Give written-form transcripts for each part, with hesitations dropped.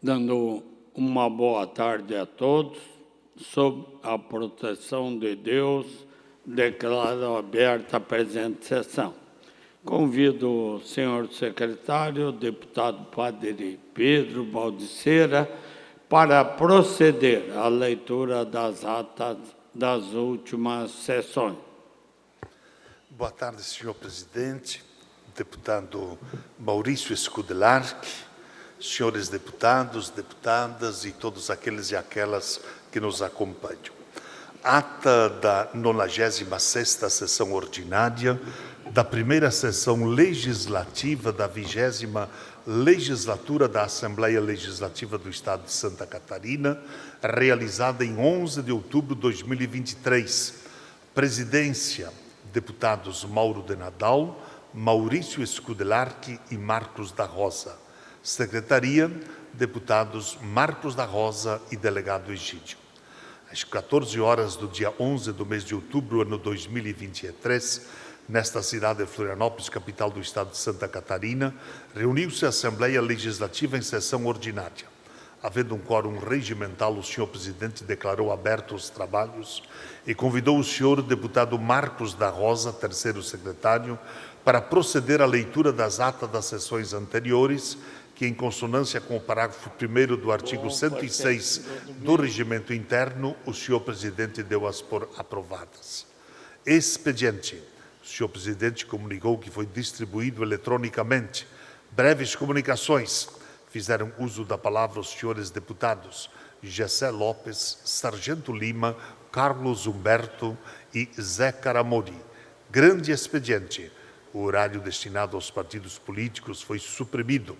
dando uma boa tarde a todos. Sob a proteção de Deus, declaro aberta a presente sessão. Convido o senhor secretário, deputado Padre Pedro Baldiceira, para proceder à leitura das atas das últimas sessões. Boa tarde, senhor presidente, deputado Maurício Scudelarc, senhores deputados, deputadas e todos aqueles e aquelas que nos acompanham. Ata da 96ª sessão ordinária da primeira sessão legislativa da 20ª legislatura da Assembleia Legislativa do Estado de Santa Catarina, realizada em 11 de outubro de 2023. Presidência, deputados Mauro de Nadal, Maurício Scudelarc e Marcos da Rosa. Secretaria, deputados Marcos da Rosa e delegado Egídio. Às 14 horas do dia 11 do mês de outubro, ano 2023, nesta cidade de Florianópolis, capital do estado de Santa Catarina, reuniu-se a Assembleia Legislativa em sessão ordinária. Havendo um quórum regimental, o senhor presidente declarou abertos os trabalhos e convidou o senhor deputado Marcos da Rosa, terceiro secretário, para proceder à leitura das atas das sessões anteriores, que, em consonância com o parágrafo 1º do artigo 106 do Regimento Interno, o senhor presidente deu-as por aprovadas. Expediente. O senhor presidente comunicou que foi distribuído eletronicamente. Breves comunicações. Fizeram uso da palavra os senhores deputados Gessé Lopes, Sargento Lima, Carlos Humberto e Zé Caramori. Grande expediente. O horário destinado aos partidos políticos foi suprimido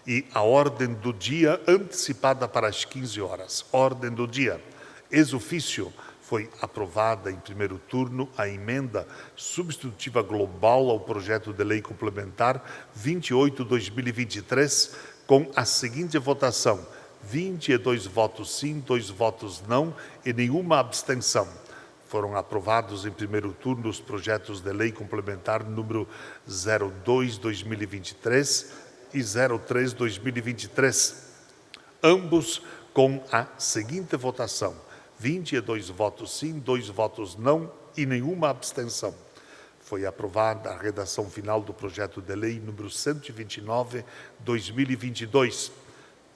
e a ordem do dia antecipada para as 15 horas. Ordem do dia. Ex ofício foi aprovada em primeiro turno a emenda substitutiva global ao projeto de lei complementar 28/2023 com a seguinte votação: 22 votos sim, 2 votos não e nenhuma abstenção. Foram aprovados em primeiro turno os projetos de lei complementar número 02/2023 e 03/2023, ambos com a seguinte votação: 22 votos sim, 2 votos não e nenhuma abstenção. Foi aprovada a redação final do projeto de lei número 129/2022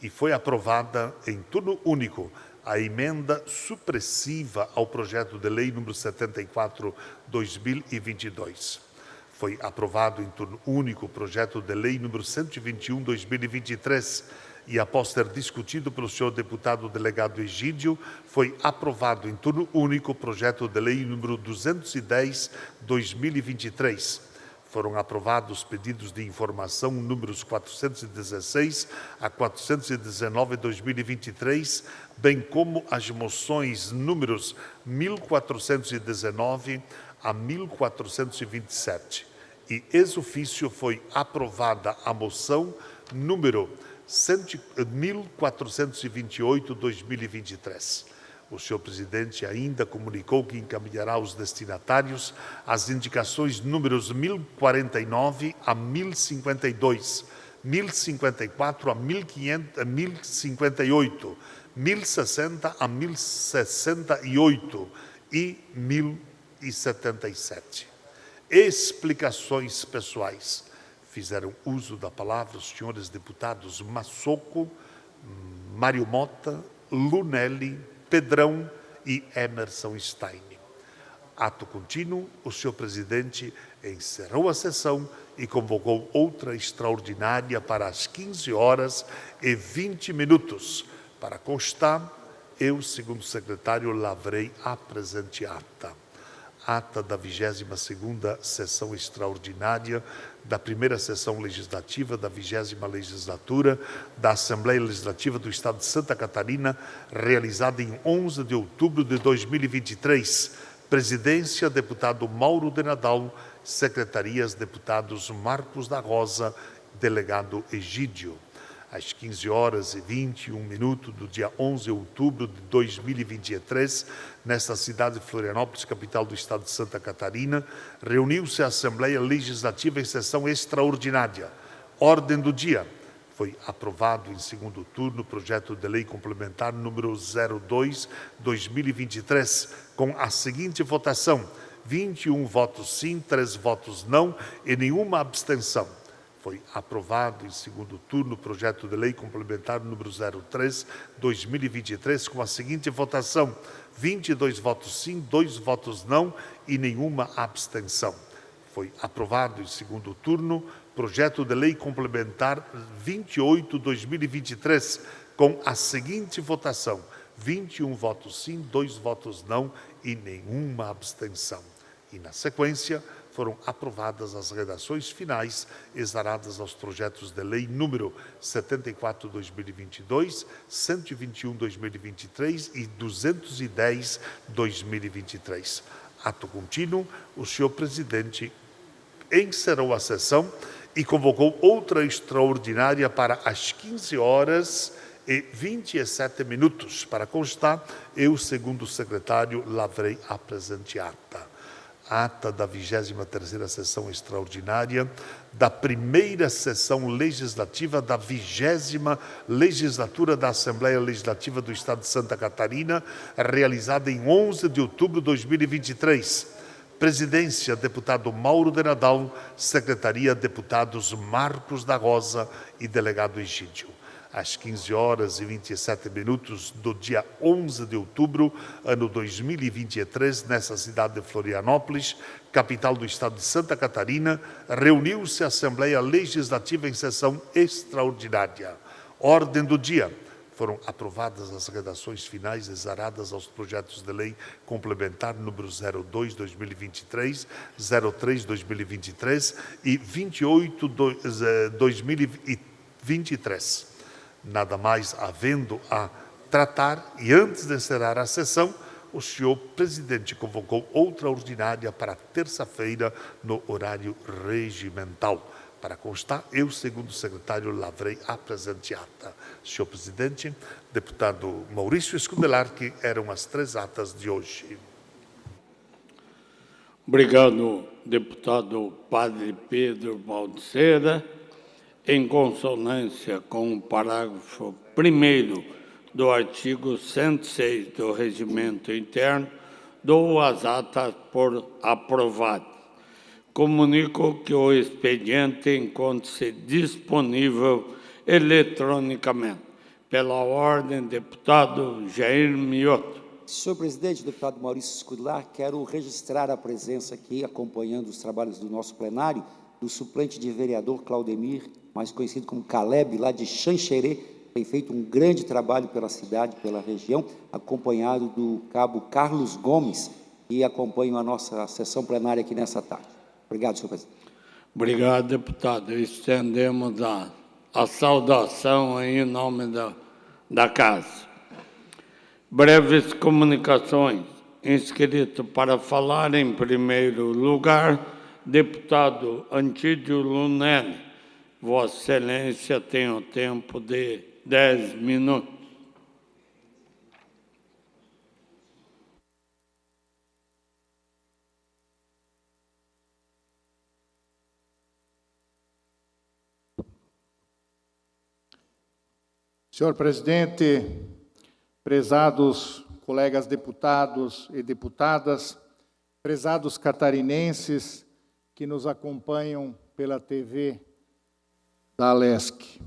e foi aprovada em turno único a emenda supressiva ao projeto de lei número 74/2022. Foi aprovado em turno único o projeto de lei número 121/2023 e, após ser discutido pelo senhor deputado delegado Egídio, foi aprovado em turno único o projeto de lei número 210/2023. Foram aprovados pedidos de informação números 416 a 419/2023, bem como as moções números 1419 a 1427. E, ex ofício, foi aprovada a moção número 1428/2023. O senhor presidente ainda comunicou que encaminhará aos destinatários as indicações números 1049 a 1052, 1054 a 1058, 1060 a 1068 e 1077. Explicações pessoais. Fizeram uso da palavra os senhores deputados Massoco, Mário Mota, Lunelli, Pedrão e Emerson Stein. Ato contínuo, o senhor presidente encerrou a sessão e convocou outra extraordinária para as 15 horas e 20 minutos. Para constar, eu, segundo secretário, lavrei a presente ata. Ata da 22ª sessão extraordinária da primeira sessão legislativa da 20ª legislatura da Assembleia Legislativa do Estado de Santa Catarina, realizada em 11 de outubro de 2023. Presidência, deputado Mauro de Nadal. Secretarias, deputados Marcos da Rosa, delegado Egídio. Às 15 horas e 21 minutos do dia 11 de outubro de 2023, nesta cidade de Florianópolis, capital do estado de Santa Catarina, reuniu-se a Assembleia Legislativa em sessão extraordinária. Ordem do dia. Foi aprovado em segundo turno o projeto de lei complementar número 02/2023, com a seguinte votação: 21 votos sim, 3 votos não e nenhuma abstenção. Foi aprovado em segundo turno o projeto de lei complementar número 03/2023, com a seguinte votação: 22 votos sim, 2 votos não e nenhuma abstenção. Foi aprovado em segundo turno projeto de lei complementar 28/2023, com a seguinte votação: 21 votos sim, 2 votos não e nenhuma abstenção. E, na sequência, foram aprovadas as redações finais exaradas aos projetos de lei número 74/2022, 121/2023 e 210/2023. Ato contínuo, o senhor presidente encerrou a sessão e convocou outra extraordinária para as 15h27. Para constar, eu, segundo secretário, lavrei a presente ata. Ata da 23ª sessão extraordinária da primeira sessão legislativa da 20ª legislatura da Assembleia Legislativa do Estado de Santa Catarina, realizada em 11 de outubro de 2023. Presidência, deputado Mauro de Nadal. Secretaria, deputados Marcos da Rosa e delegado Egídio. Às 15h27 do dia 11 de outubro, ano 2023, nessa cidade de Florianópolis, capital do estado de Santa Catarina, reuniu-se a Assembleia Legislativa em sessão extraordinária. Ordem do dia. Foram aprovadas as redações finais exaradas aos projetos de lei complementar número 02/2023, 03/2023 e 28/2023. Nada mais havendo a tratar, e antes de encerrar a sessão, o senhor presidente convocou outra ordinária para terça-feira, no horário regimental. Para constar, eu, segundo secretário, lavrei a presente ata. Senhor presidente, deputado Maurício Escudelar, que eram as 3 atas de hoje. Obrigado, deputado Padre Pedro Balseira. Em consonância com o parágrafo 1º do artigo 106 do Regimento Interno, dou as atas por aprovadas. Comunico que o expediente encontra-se disponível eletronicamente. Pela ordem, deputado Jair Mioto. Senhor presidente, deputado Maurício Escudelar, quero registrar a presença aqui, acompanhando os trabalhos do nosso plenário, do suplente de vereador Claudemir, mais conhecido como Caleb, lá de Xanxerê, tem feito um grande trabalho pela cidade, pela região, acompanhado do cabo Carlos Gomes, e acompanho a nossa sessão plenária aqui nessa tarde. Obrigado, senhor presidente. Obrigado, deputado. Estendemos a saudação em nome da Casa. Breves comunicações. Inscrito para falar, em primeiro lugar, deputado Antídio Lunelli. Vossa Excelência tem o tempo de 10 minutos. Senhor presidente, prezados colegas deputados e deputadas, prezados catarinenses que nos acompanham pela TV da Alesc.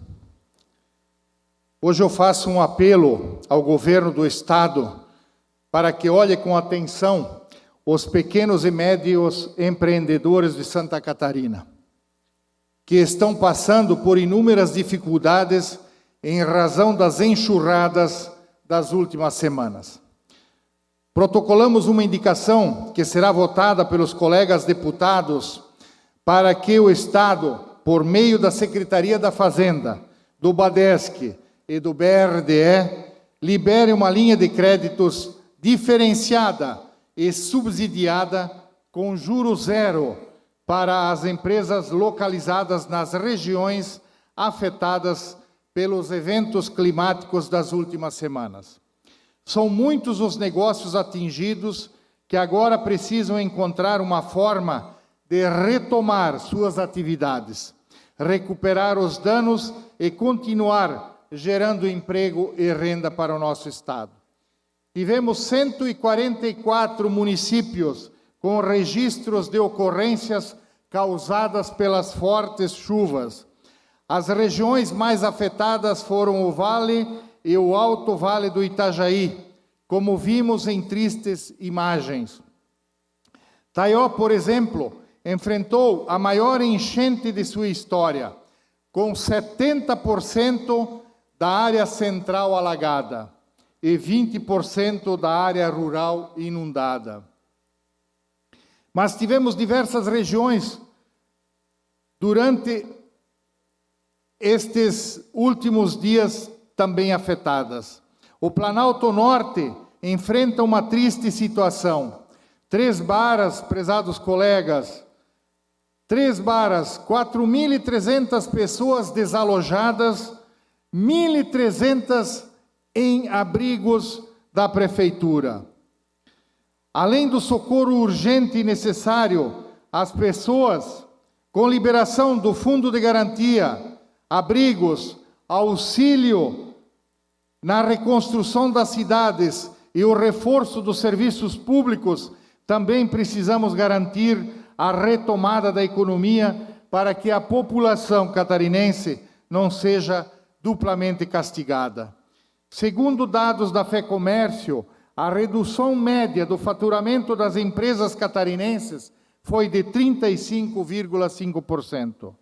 Hoje eu faço um apelo ao governo do Estado para que olhe com atenção os pequenos e médios empreendedores de Santa Catarina, que estão passando por inúmeras dificuldades em razão das enxurradas das últimas semanas. Protocolamos uma indicação que será votada pelos colegas deputados para que o Estado, por meio da Secretaria da Fazenda, do BADESC e do BRDE, libere uma linha de créditos diferenciada e subsidiada com juros zero para as empresas localizadas nas regiões afetadas pelos eventos climáticos das últimas semanas. São muitos os negócios atingidos que agora precisam encontrar uma forma de retomar suas atividades, recuperar os danos e continuar gerando emprego e renda para o nosso Estado. Tivemos 144 municípios com registros de ocorrências causadas pelas fortes chuvas. As regiões mais afetadas foram o Vale e o Alto Vale do Itajaí, como vimos em tristes imagens. Taió, por exemplo, enfrentou a maior enchente de sua história, com 70% da área central alagada e 20% da área rural inundada. Mas tivemos diversas regiões durante estes últimos dias também afetadas. O Planalto Norte enfrenta uma triste situação. 3 baras, prezados colegas, 3 baras, 4.300 pessoas desalojadas, 1.300 em abrigos da prefeitura. Além do socorro urgente e necessário às pessoas, com liberação do Fundo de Garantia, abrigos, auxílio na reconstrução das cidades e o reforço dos serviços públicos, também precisamos garantir a retomada da economia para que a população catarinense não seja duplamente castigada. Segundo dados da FEComércio, a redução média do faturamento das empresas catarinenses foi de 35,5%.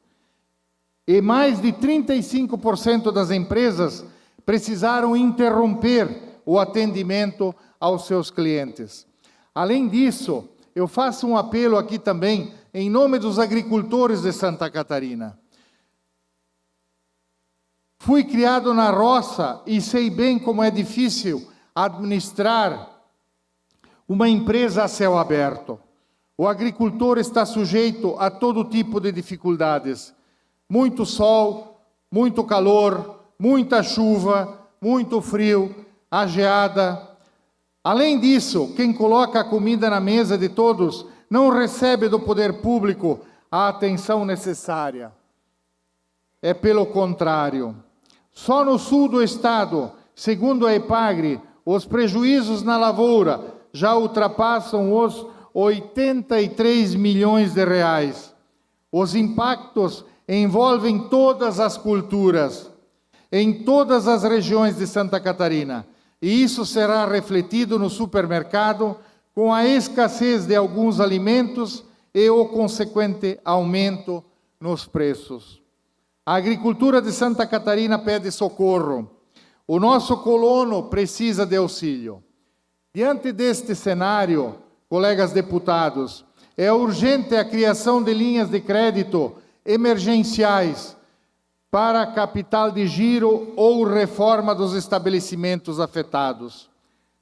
E mais de 35% das empresas precisaram interromper o atendimento aos seus clientes. Além disso, eu faço um apelo aqui também, em nome dos agricultores de Santa Catarina. Fui criado na roça e sei bem como é difícil administrar uma empresa a céu aberto. O agricultor está sujeito a todo tipo de dificuldades. Muito sol, muito calor, muita chuva, muito frio, a geada. Além disso, quem coloca a comida na mesa de todos não recebe do poder público a atenção necessária. É pelo contrário. Só no sul do estado, segundo a EPAGRE, os prejuízos na lavoura já ultrapassam os 83 milhões de reais. Os impactos envolvem todas as culturas, em todas as regiões de Santa Catarina. E isso será refletido no supermercado com a escassez de alguns alimentos e o consequente aumento nos preços. A agricultura de Santa Catarina pede socorro. O nosso colono precisa de auxílio. Diante deste cenário, colegas deputados, é urgente a criação de linhas de crédito emergenciais para capital de giro ou reforma dos estabelecimentos afetados.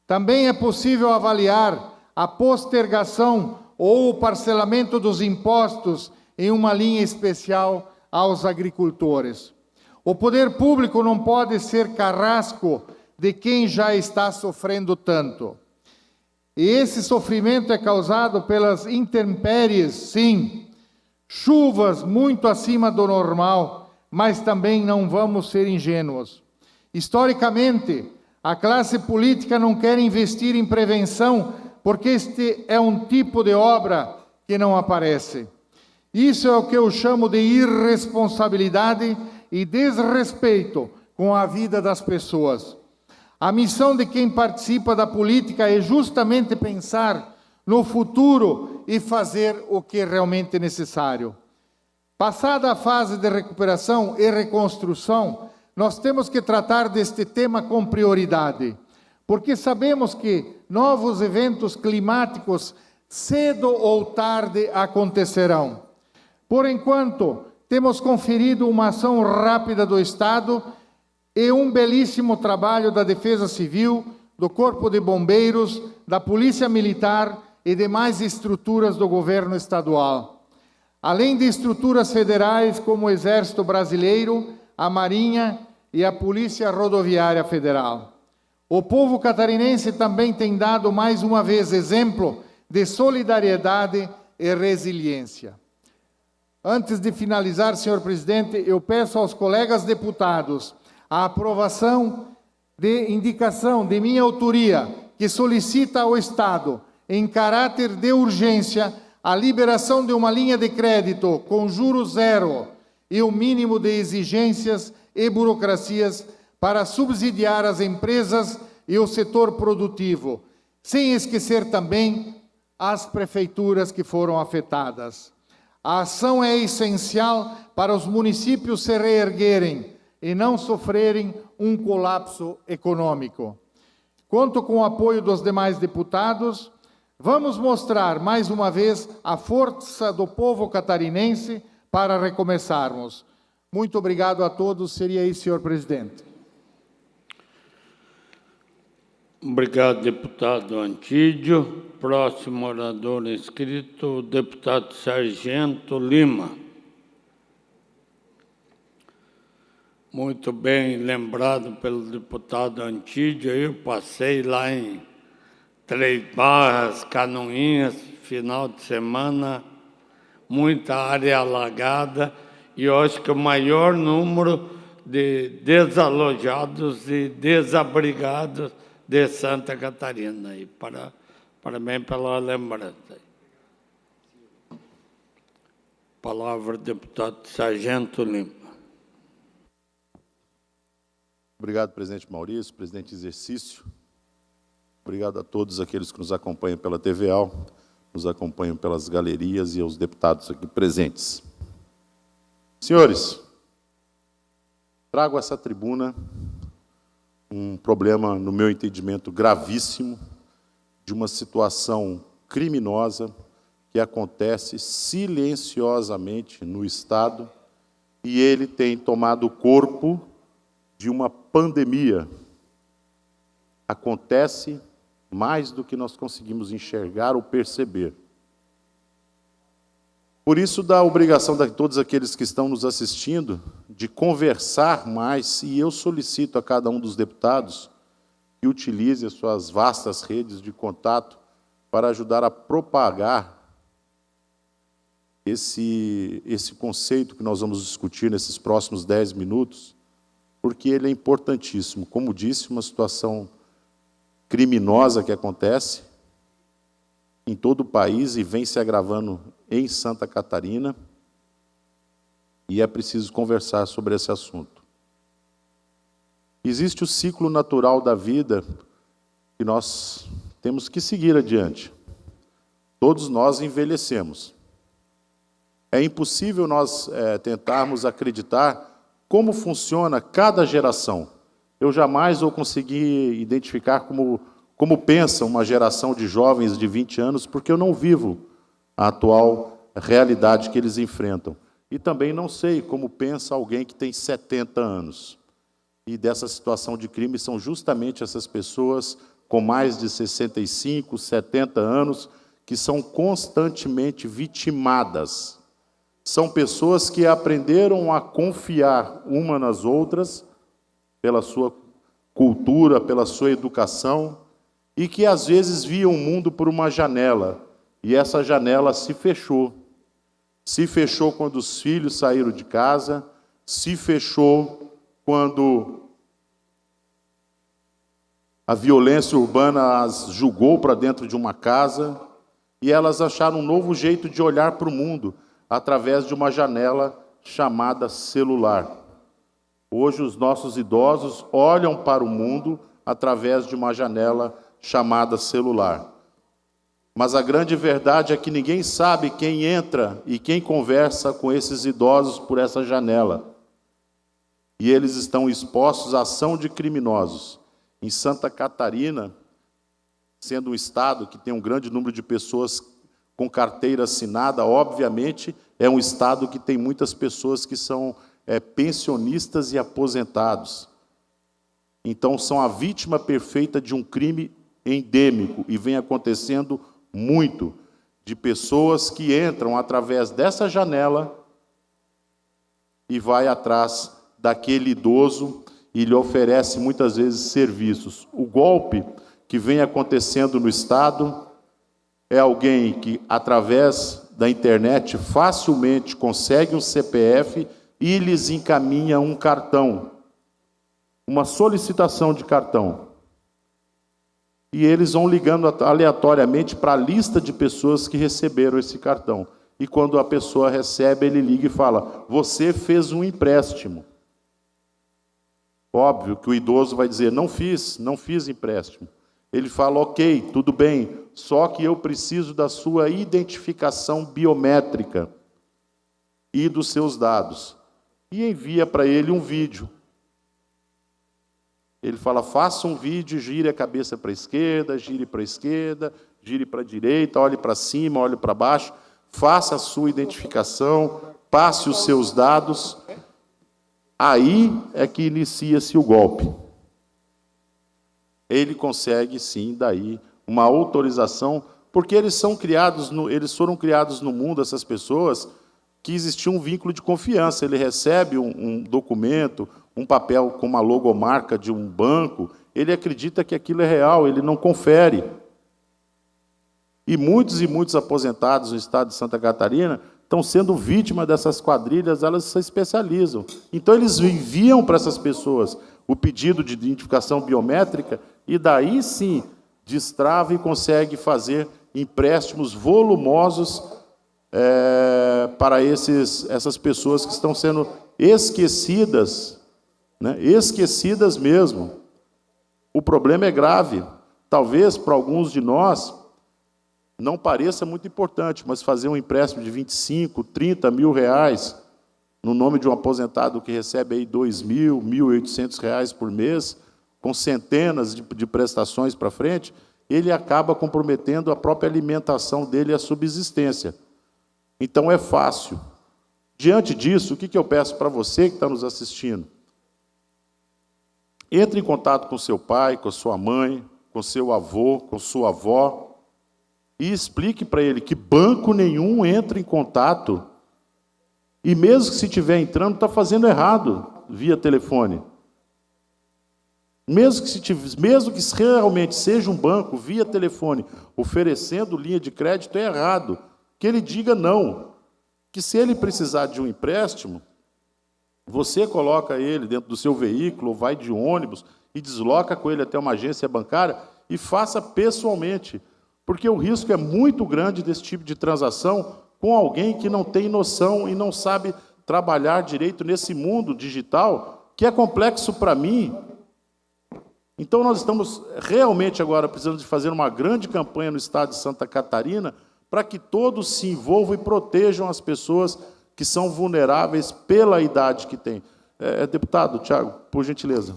Também é possível avaliar a postergação ou o parcelamento dos impostos em uma linha especial aos agricultores. O poder público não pode ser carrasco de quem já está sofrendo tanto. E esse sofrimento é causado pelas intempéries, sim, chuvas muito acima do normal, mas também não vamos ser ingênuos. Historicamente, a classe política não quer investir em prevenção porque este é um tipo de obra que não aparece. Isso é o que eu chamo de irresponsabilidade e desrespeito com a vida das pessoas. A missão de quem participa da política é justamente pensar no futuro e fazer o que é realmente necessário. Passada a fase de recuperação e reconstrução, nós temos que tratar deste tema com prioridade, porque sabemos que novos eventos climáticos cedo ou tarde acontecerão. Por enquanto, temos conferido uma ação rápida do Estado e um belíssimo trabalho da Defesa Civil, do Corpo de Bombeiros, da Polícia Militar e demais estruturas do governo estadual. Além de estruturas federais como o Exército Brasileiro, a Marinha e a Polícia Rodoviária Federal. O povo catarinense também tem dado mais uma vez exemplo de solidariedade e resiliência. Antes de finalizar, senhor presidente, eu peço aos colegas deputados a aprovação de indicação de minha autoria, que solicita ao Estado, em caráter de urgência, a liberação de uma linha de crédito com juros zero e o mínimo de exigências e burocracias para subsidiar as empresas e o setor produtivo, sem esquecer também as prefeituras que foram afetadas. A ação é essencial para os municípios se reerguerem e não sofrerem um colapso econômico. Conto com o apoio dos demais deputados. Vamos mostrar, mais uma vez, a força do povo catarinense para recomeçarmos. Muito obrigado a todos. Seria isso, senhor presidente. Obrigado, deputado Antídio. Próximo orador inscrito, o deputado Sargento Lima. Muito bem lembrado pelo deputado Antídio, eu passei lá em Três Barras, Canoinhas, final de semana, muita área alagada, e eu acho que o maior número de desalojados e desabrigados de Santa Catarina. E parabéns pela lembrança. Palavra, deputado Sargento Lima. Obrigado, presidente Maurício, presidente exercício. Obrigado a todos aqueles que nos acompanham pela TVAL, nos acompanham pelas galerias e aos deputados aqui presentes. Senhores, trago a essa tribuna um problema, no meu entendimento, gravíssimo, de uma situação criminosa que acontece silenciosamente no Estado, e ele tem tomado o corpo de uma pandemia. Acontece mais do que nós conseguimos enxergar ou perceber. Por isso, da obrigação de todos aqueles que estão nos assistindo de conversar mais, e eu solicito a cada um dos deputados que utilize as suas vastas redes de contato para ajudar a propagar esse conceito que nós vamos discutir nesses próximos 10 minutos, porque ele é importantíssimo. Como disse, uma situação criminosa que acontece em todo o país e vem se agravando em Santa Catarina, e é preciso conversar sobre esse assunto. Existe o ciclo natural da vida que nós temos que seguir adiante. Todos nós envelhecemos. É impossível nós tentarmos acreditar como funciona cada geração. Eu jamais vou conseguir identificar como pensa uma geração de jovens de 20 anos, porque eu não vivo a atual realidade que eles enfrentam. E também não sei como pensa alguém que tem 70 anos. E dessa situação de crime são justamente essas pessoas com mais de 65, 70 anos, que são constantemente vitimadas. São pessoas que aprenderam a confiar uma nas outras, pela sua cultura, pela sua educação, e que às vezes viam o mundo por uma janela, e essa janela se fechou. Se fechou quando os filhos saíram de casa, se fechou quando a violência urbana as julgou para dentro de uma casa, e elas acharam um novo jeito de olhar para o mundo, através de uma janela chamada celular. Hoje os nossos idosos olham para o mundo através de uma janela chamada celular. Mas a grande verdade é que ninguém sabe quem entra e quem conversa com esses idosos por essa janela. E eles estão expostos à ação de criminosos. Em Santa Catarina, sendo um estado que tem um grande número de pessoas com carteira assinada, obviamente, é um estado que tem muitas pessoas que são pensionistas e aposentados. Então, são a vítima perfeita de um crime endêmico, e vem acontecendo muito, de pessoas que entram através dessa janela e vai atrás daquele idoso e lhe oferece muitas vezes serviços. O golpe que vem acontecendo no Estado é alguém que, através da internet, facilmente consegue um CPF e lhes encaminha um cartão, uma solicitação de cartão. E eles vão ligando aleatoriamente para a lista de pessoas que receberam esse cartão. E quando a pessoa recebe, ele liga e fala: você fez um empréstimo. Óbvio que o idoso vai dizer: não fiz empréstimo. Ele fala: ok, tudo bem, só que eu preciso da sua identificação biométrica e dos seus dados. E envia para ele um vídeo. Ele fala: faça um vídeo, gire a cabeça para a esquerda, gire para a direita, olhe para cima, olhe para baixo, faça a sua identificação, passe os seus dados. Aí é que inicia-se o golpe. Ele consegue, sim, daí, uma autorização, porque eles foram criados no mundo, essas pessoas, que existia um vínculo de confiança. Ele recebe um documento, um papel com uma logomarca de um banco, ele acredita que aquilo é real, ele não confere. E muitos aposentados no estado de Santa Catarina estão sendo vítimas dessas quadrilhas, elas se especializam. Então, eles enviam para essas pessoas o pedido de identificação biométrica e daí, sim, destrava e consegue fazer empréstimos volumosos para essas pessoas que estão sendo esquecidas, né? Esquecidas mesmo. O problema é grave. Talvez, para alguns de nós, não pareça muito importante, mas fazer um empréstimo de 25, 30 mil reais no nome de um aposentado que recebe aí 2.000, 1.800 reais por mês, com centenas de prestações para frente, ele acaba comprometendo a própria alimentação dele e a subsistência. Então é fácil. Diante disso, o que eu peço para você que está nos assistindo? Entre em contato com seu pai, com sua mãe, com seu avô, com sua avó, e explique para ele que banco nenhum entra em contato, e mesmo que se estiver entrando, está fazendo errado via telefone. Mesmo que realmente seja um banco via telefone, oferecendo linha de crédito, é errado. Que ele diga não. Que se ele precisar de um empréstimo, você coloca ele dentro do seu veículo, ou vai de ônibus, e desloca com ele até uma agência bancária, e faça pessoalmente. Porque o risco é muito grande desse tipo de transação com alguém que não tem noção e não sabe trabalhar direito nesse mundo digital, que é complexo para mim. Então, nós estamos realmente agora precisando de fazer uma grande campanha no estado de Santa Catarina para que todos se envolvam e protejam as pessoas que são vulneráveis pela idade que têm. Deputado Tiago, por gentileza.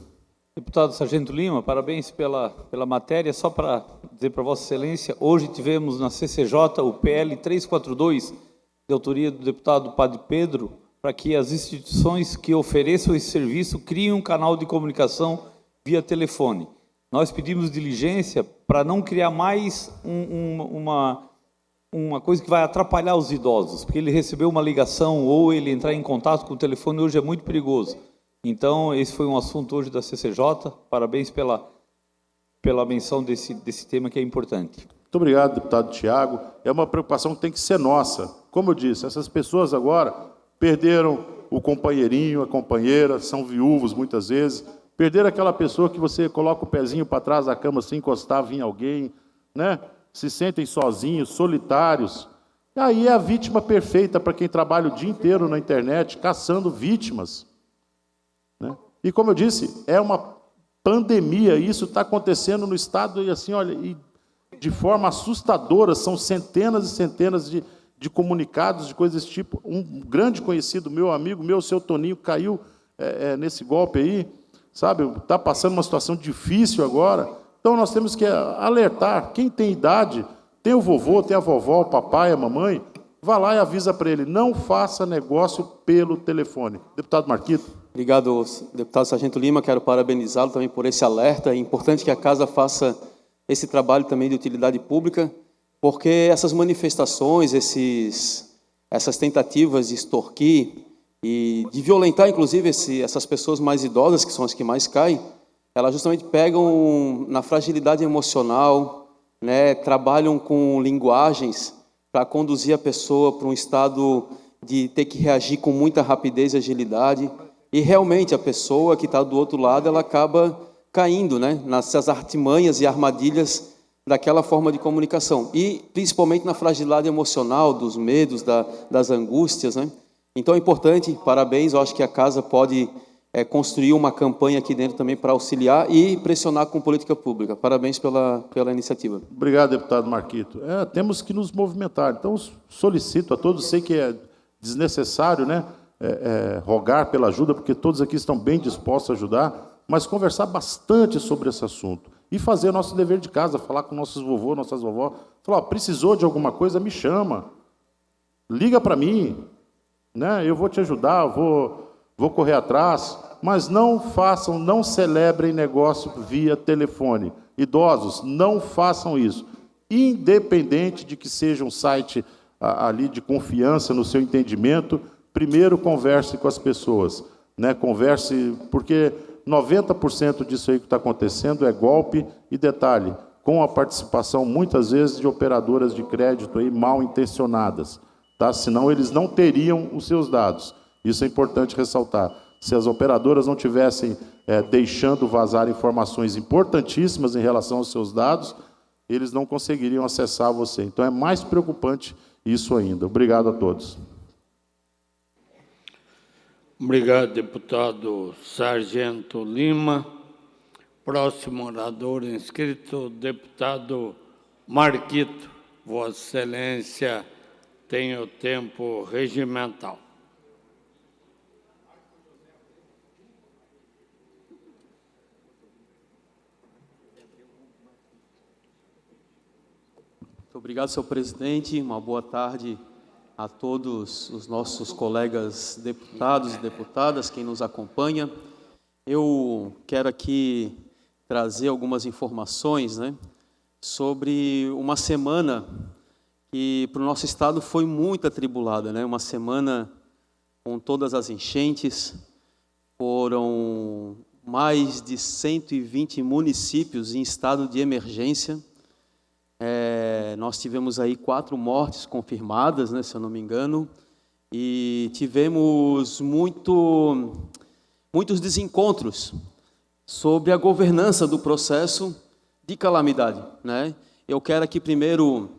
Deputado Sargento Lima, parabéns pela matéria. Só para dizer para Vossa Excelência, hoje tivemos na CCJ o PL 342, de autoria do deputado Padre Pedro, para que as instituições que ofereçam esse serviço criem um canal de comunicação via telefone. Nós pedimos diligência para não criar mais uma coisa que vai atrapalhar os idosos, porque ele recebeu uma ligação ou ele entrar em contato com o telefone hoje é muito perigoso. Então, esse foi um assunto hoje da CCJ. Parabéns pela menção desse tema que é importante. Muito obrigado, deputado Tiago. É uma preocupação que tem que ser nossa. Como eu disse, essas pessoas agora perderam o companheirinho, a companheira, são viúvos muitas vezes, perderam aquela pessoa que você coloca o pezinho para trás da cama sem encostar, vir alguém, né? Se sentem sozinhos, solitários. E aí é a vítima perfeita para quem trabalha o dia inteiro na internet, caçando vítimas. Né? E como eu disse, é uma pandemia, isso está acontecendo no estado, e assim, olha, e de forma assustadora, são centenas e centenas de comunicados, de coisas desse tipo. Um grande conhecido meu, amigo meu, o seu Toninho, caiu nesse golpe aí, sabe? Está passando uma situação difícil agora. Então, nós temos que alertar. Quem tem idade, tem o vovô, tem a vovó, o papai, a mamãe, vá lá e avisa para ele, não faça negócio pelo telefone. Deputado Marquito. Obrigado, deputado Sargento Lima. Quero parabenizá-lo também por esse alerta. É importante que a Casa faça esse trabalho também de utilidade pública, porque essas manifestações, essas tentativas de extorquir e de violentar, inclusive, essas pessoas mais idosas, que são as que mais caem, elas justamente pegam na fragilidade emocional, né, trabalham com linguagens para conduzir a pessoa para um estado de ter que reagir com muita rapidez e agilidade, e realmente a pessoa que está do outro lado, ela acaba caindo, né, nessas artimanhas e armadilhas daquela forma de comunicação, e principalmente na fragilidade emocional, dos medos, das angústias, né? Então é importante, parabéns, eu acho que a casa pode construir uma campanha aqui dentro também para auxiliar e pressionar com política pública. Parabéns pela iniciativa. Obrigado, deputado Marquito. Temos que nos movimentar. Então, solicito a todos, sei que é desnecessário, né, rogar pela ajuda, porque todos aqui estão bem dispostos a ajudar, mas conversar bastante sobre esse assunto e fazer o nosso dever de casa, falar com nossos vovôs, nossas vovós, falar, precisou de alguma coisa, me chama, liga para mim, né, eu vou te ajudar, vou correr atrás, mas não façam, não celebrem negócio via telefone. Idosos, não façam isso, independente de que seja um site ali de confiança no seu entendimento. Primeiro converse com as pessoas, né? Converse, porque 90% disso aí que está acontecendo é golpe e detalhe, com a participação muitas vezes de operadoras de crédito aí mal intencionadas, tá? Senão eles não teriam os seus dados. Isso é importante ressaltar. Se as operadoras não tivessem deixando vazar informações importantíssimas em relação aos seus dados, eles não conseguiriam acessar você. Então é mais preocupante isso ainda. Obrigado a todos. Obrigado, deputado Sargento Lima. Próximo orador inscrito, deputado Marquito. Vossa Excelência tem o tempo regimental. Muito obrigado, senhor presidente. Uma boa tarde a todos os nossos colegas deputados e deputadas, quem nos acompanha. Eu quero aqui trazer algumas informações, né, sobre uma semana que para o nosso estado foi muito atribulada, né? Uma semana com todas as enchentes, foram mais de 120 municípios em estado de emergência. Nós tivemos aí 4 mortes confirmadas, né, se eu não me engano, e tivemos muitos desencontros sobre a governança do processo de calamidade, né? Eu quero aqui primeiro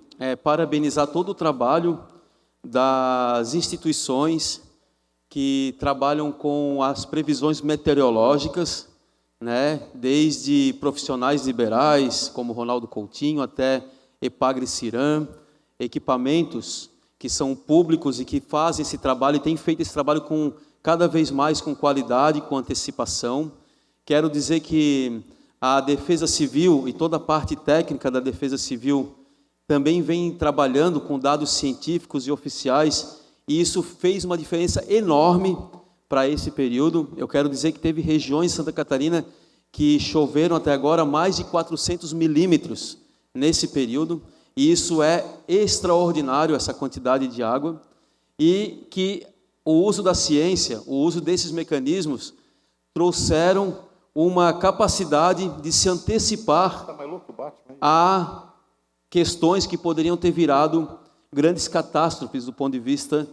parabenizar todo o trabalho das instituições que trabalham com as previsões meteorológicas, né? Desde profissionais liberais, como Ronaldo Coutinho, até Epagre-Ciram, equipamentos que são públicos e que fazem esse trabalho e têm feito esse trabalho com cada vez mais com qualidade, com antecipação. Quero dizer que a Defesa Civil e toda a parte técnica da Defesa Civil também vem trabalhando com dados científicos e oficiais, e isso fez uma diferença enorme para esse período. Eu quero dizer que teve regiões de Santa Catarina que choveram até agora mais de 400 milímetros nesse período, e isso é extraordinário, essa quantidade de água, e que o uso da ciência, o uso desses mecanismos, trouxeram uma capacidade de se antecipar a questões que poderiam ter virado grandes catástrofes do ponto de vista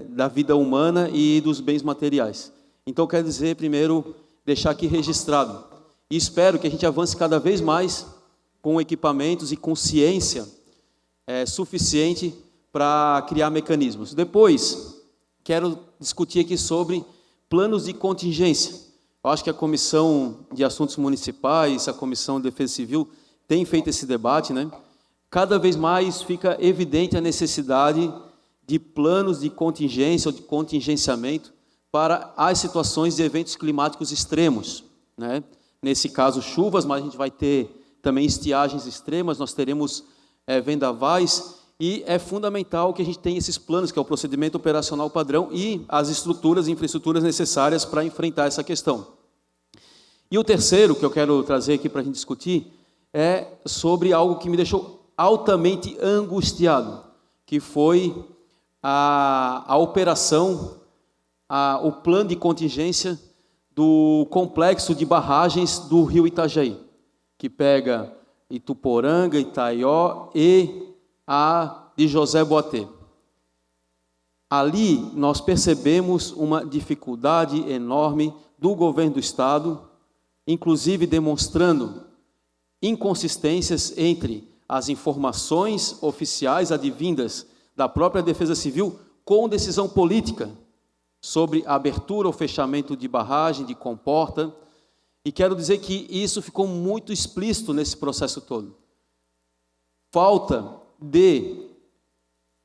da vida humana e dos bens materiais. Então, eu quero dizer, primeiro, deixar aqui registrado, e espero que a gente avance cada vez mais com equipamentos e com ciência suficiente para criar mecanismos. Depois, quero discutir aqui sobre planos de contingência. Eu acho que a Comissão de Assuntos Municipais, a Comissão de Defesa Civil, tem feito esse debate, né? Cada vez mais fica evidente a necessidade de planos de contingência ou de contingenciamento para as situações de eventos climáticos extremos, né? Nesse caso, chuvas, mas a gente vai ter também estiagens extremas, nós teremos vendavais, e é fundamental que a gente tenha esses planos, que é o procedimento operacional padrão e as estruturas e infraestruturas necessárias para enfrentar essa questão. E o terceiro que eu quero trazer aqui para a gente discutir é sobre algo que me deixou altamente angustiado, que foi a operação, o plano de contingência do complexo de barragens do rio Itajaí, que pega Ituporanga, Itaió e a de José Boatê. Ali nós percebemos uma dificuldade enorme do governo do Estado, inclusive demonstrando inconsistências entre as informações oficiais advindas da própria Defesa Civil com decisão política sobre a abertura ou fechamento de barragem, de comporta. E quero dizer que isso ficou muito explícito nesse processo todo. Falta de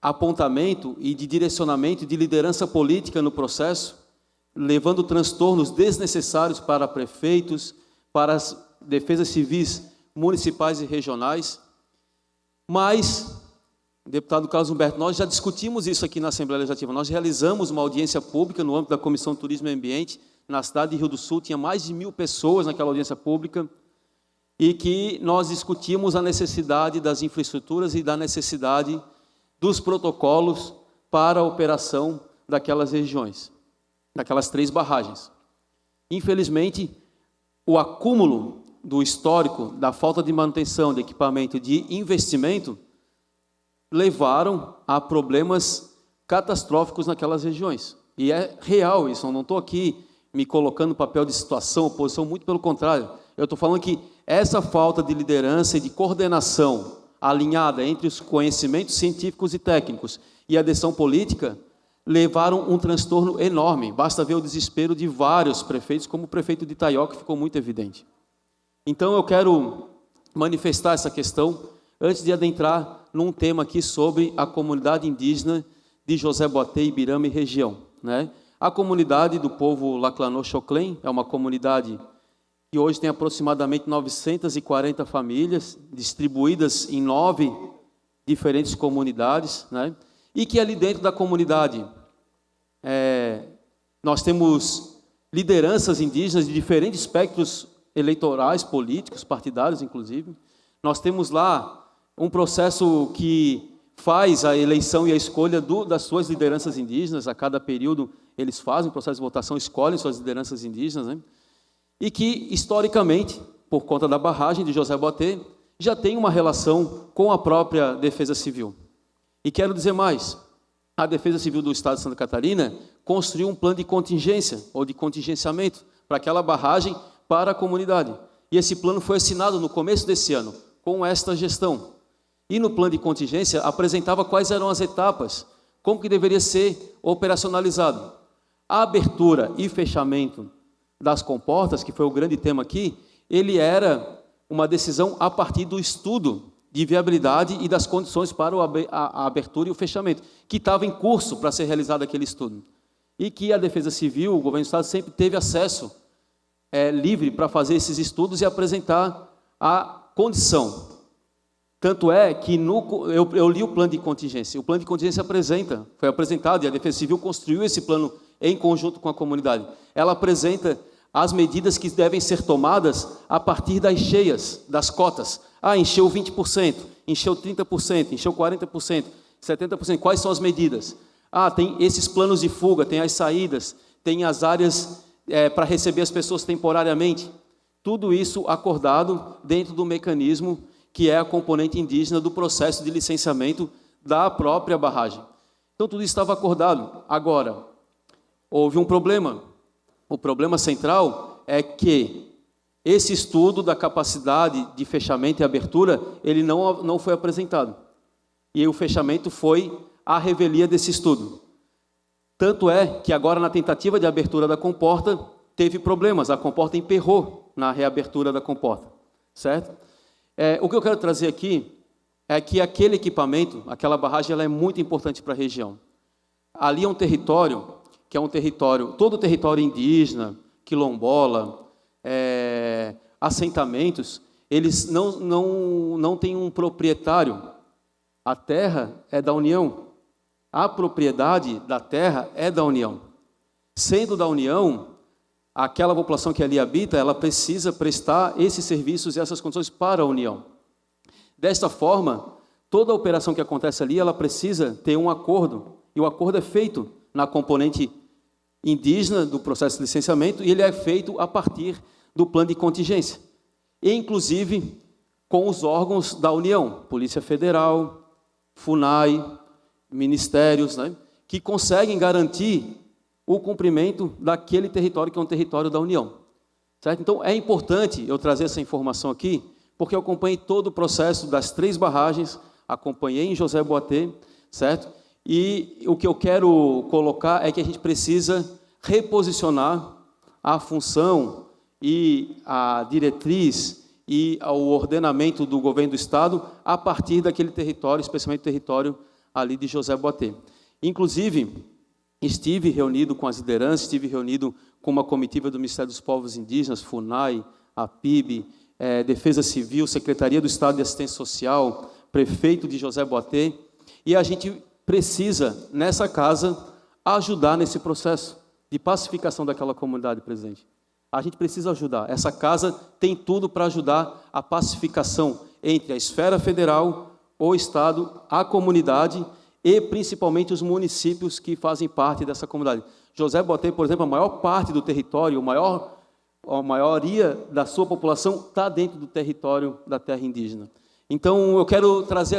apontamento e de direcionamento de liderança política no processo, levando transtornos desnecessários para prefeitos, para as defesas civis municipais e regionais. Mas, deputado Carlos Humberto, nós já discutimos isso aqui na Assembleia Legislativa. Nós realizamos uma audiência pública no âmbito da Comissão de Turismo e Ambiente, na cidade de Rio do Sul, tinha mais de 1.000 pessoas naquela audiência pública, e que nós discutimos a necessidade das infraestruturas e da necessidade dos protocolos para a operação daquelas regiões, daquelas 3 barragens. Infelizmente, o acúmulo do histórico, da falta de manutenção, de equipamento e de investimento, levaram a problemas catastróficos naquelas regiões. E é real isso, eu não estou aqui me colocando no papel de situação, oposição, muito pelo contrário. Eu estou falando que essa falta de liderança e de coordenação alinhada entre os conhecimentos científicos e técnicos e a decisão política levaram um transtorno enorme. Basta ver o desespero de vários prefeitos, como o prefeito de Itaió, que ficou muito evidente. Então, eu quero manifestar essa questão antes de adentrar num tema aqui sobre a comunidade indígena de José Boatê, Ibirama e região, né? A comunidade do povo Laclanô-Xoclém é uma comunidade que hoje tem aproximadamente 940 famílias, distribuídas em 9 diferentes comunidades, né? E que ali dentro da comunidade nós temos lideranças indígenas de diferentes espectros eleitorais, políticos, partidários, inclusive. Nós temos lá um processo que faz a eleição e a escolha das suas lideranças indígenas. A cada período eles fazem o processo de votação, escolhem suas lideranças indígenas, né? E que, historicamente, por conta da barragem de José Boatê, já tem uma relação com a própria Defesa Civil. E quero dizer mais, a Defesa Civil do Estado de Santa Catarina construiu um plano de contingência, ou de contingenciamento, para aquela barragem para a comunidade. E esse plano foi assinado no começo desse ano, com esta gestão. E no plano de contingência apresentava quais eram as etapas, como que deveria ser operacionalizado. A abertura e fechamento das comportas, que foi o grande tema aqui, ele era uma decisão a partir do estudo de viabilidade e das condições para a abertura e o fechamento, que estava em curso para ser realizado aquele estudo. E que a Defesa Civil, o Governo do Estado, sempre teve acesso livre para fazer esses estudos e apresentar a condição. Tanto é que eu li o plano de contingência. O plano de contingência foi apresentado, e a Defesa Civil construiu esse plano em conjunto com a comunidade. Ela apresenta as medidas que devem ser tomadas a partir das cheias, das cotas. Encheu 20%, encheu 30%, encheu 40%, 70%. Quais são as medidas? Tem esses planos de fuga, tem as saídas, tem as áreas para receber as pessoas temporariamente. Tudo isso acordado dentro do mecanismo que é a componente indígena do processo de licenciamento da própria barragem. Então, tudo isso estava acordado. Agora, houve um problema. O problema central é que esse estudo da capacidade de fechamento e abertura, ele não foi apresentado. E o fechamento foi a revelia desse estudo. Tanto é que agora, na tentativa de abertura da comporta, teve problemas. A comporta emperrou na reabertura da comporta, certo? O que eu quero trazer aqui é que aquele equipamento, aquela barragem, ela é muito importante para a região. Ali é um território que é um território, todo o território indígena, quilombola, assentamentos, eles não têm um proprietário. A terra é da União. A propriedade da terra é da União. Sendo da União, aquela população que ali habita, ela precisa prestar esses serviços e essas condições para a União. Desta forma, toda a operação que acontece ali, ela precisa ter um acordo, e o acordo é feito na componente indígena do processo de licenciamento, e ele é feito a partir do plano de contingência. E, inclusive, com os órgãos da União, Polícia Federal, FUNAI, ministérios, né, que conseguem garantir o cumprimento daquele território que é um território da União. Certo? Então, é importante eu trazer essa informação aqui, porque eu acompanhei todo o processo das 3 barragens, acompanhei em José Boatê, certo? E o que eu quero colocar é que a gente precisa reposicionar a função e a diretriz e o ordenamento do governo do Estado a partir daquele território, especialmente o território ali de José Boatê. Inclusive, estive reunido com as lideranças, estive reunido com uma comitiva do Ministério dos Povos Indígenas, FUNAI, APIB, Defesa Civil, Secretaria do Estado de Assistência Social, prefeito de José Boatê, e a gente precisa, nessa casa, ajudar nesse processo de pacificação daquela comunidade, presidente. A gente precisa ajudar. Essa casa tem tudo para ajudar a pacificação entre a esfera federal, o Estado, a comunidade e, principalmente, os municípios que fazem parte dessa comunidade. José Boatê, por exemplo, a maior parte do território, a maioria da sua população está dentro do território da terra indígena. Então, eu quero trazer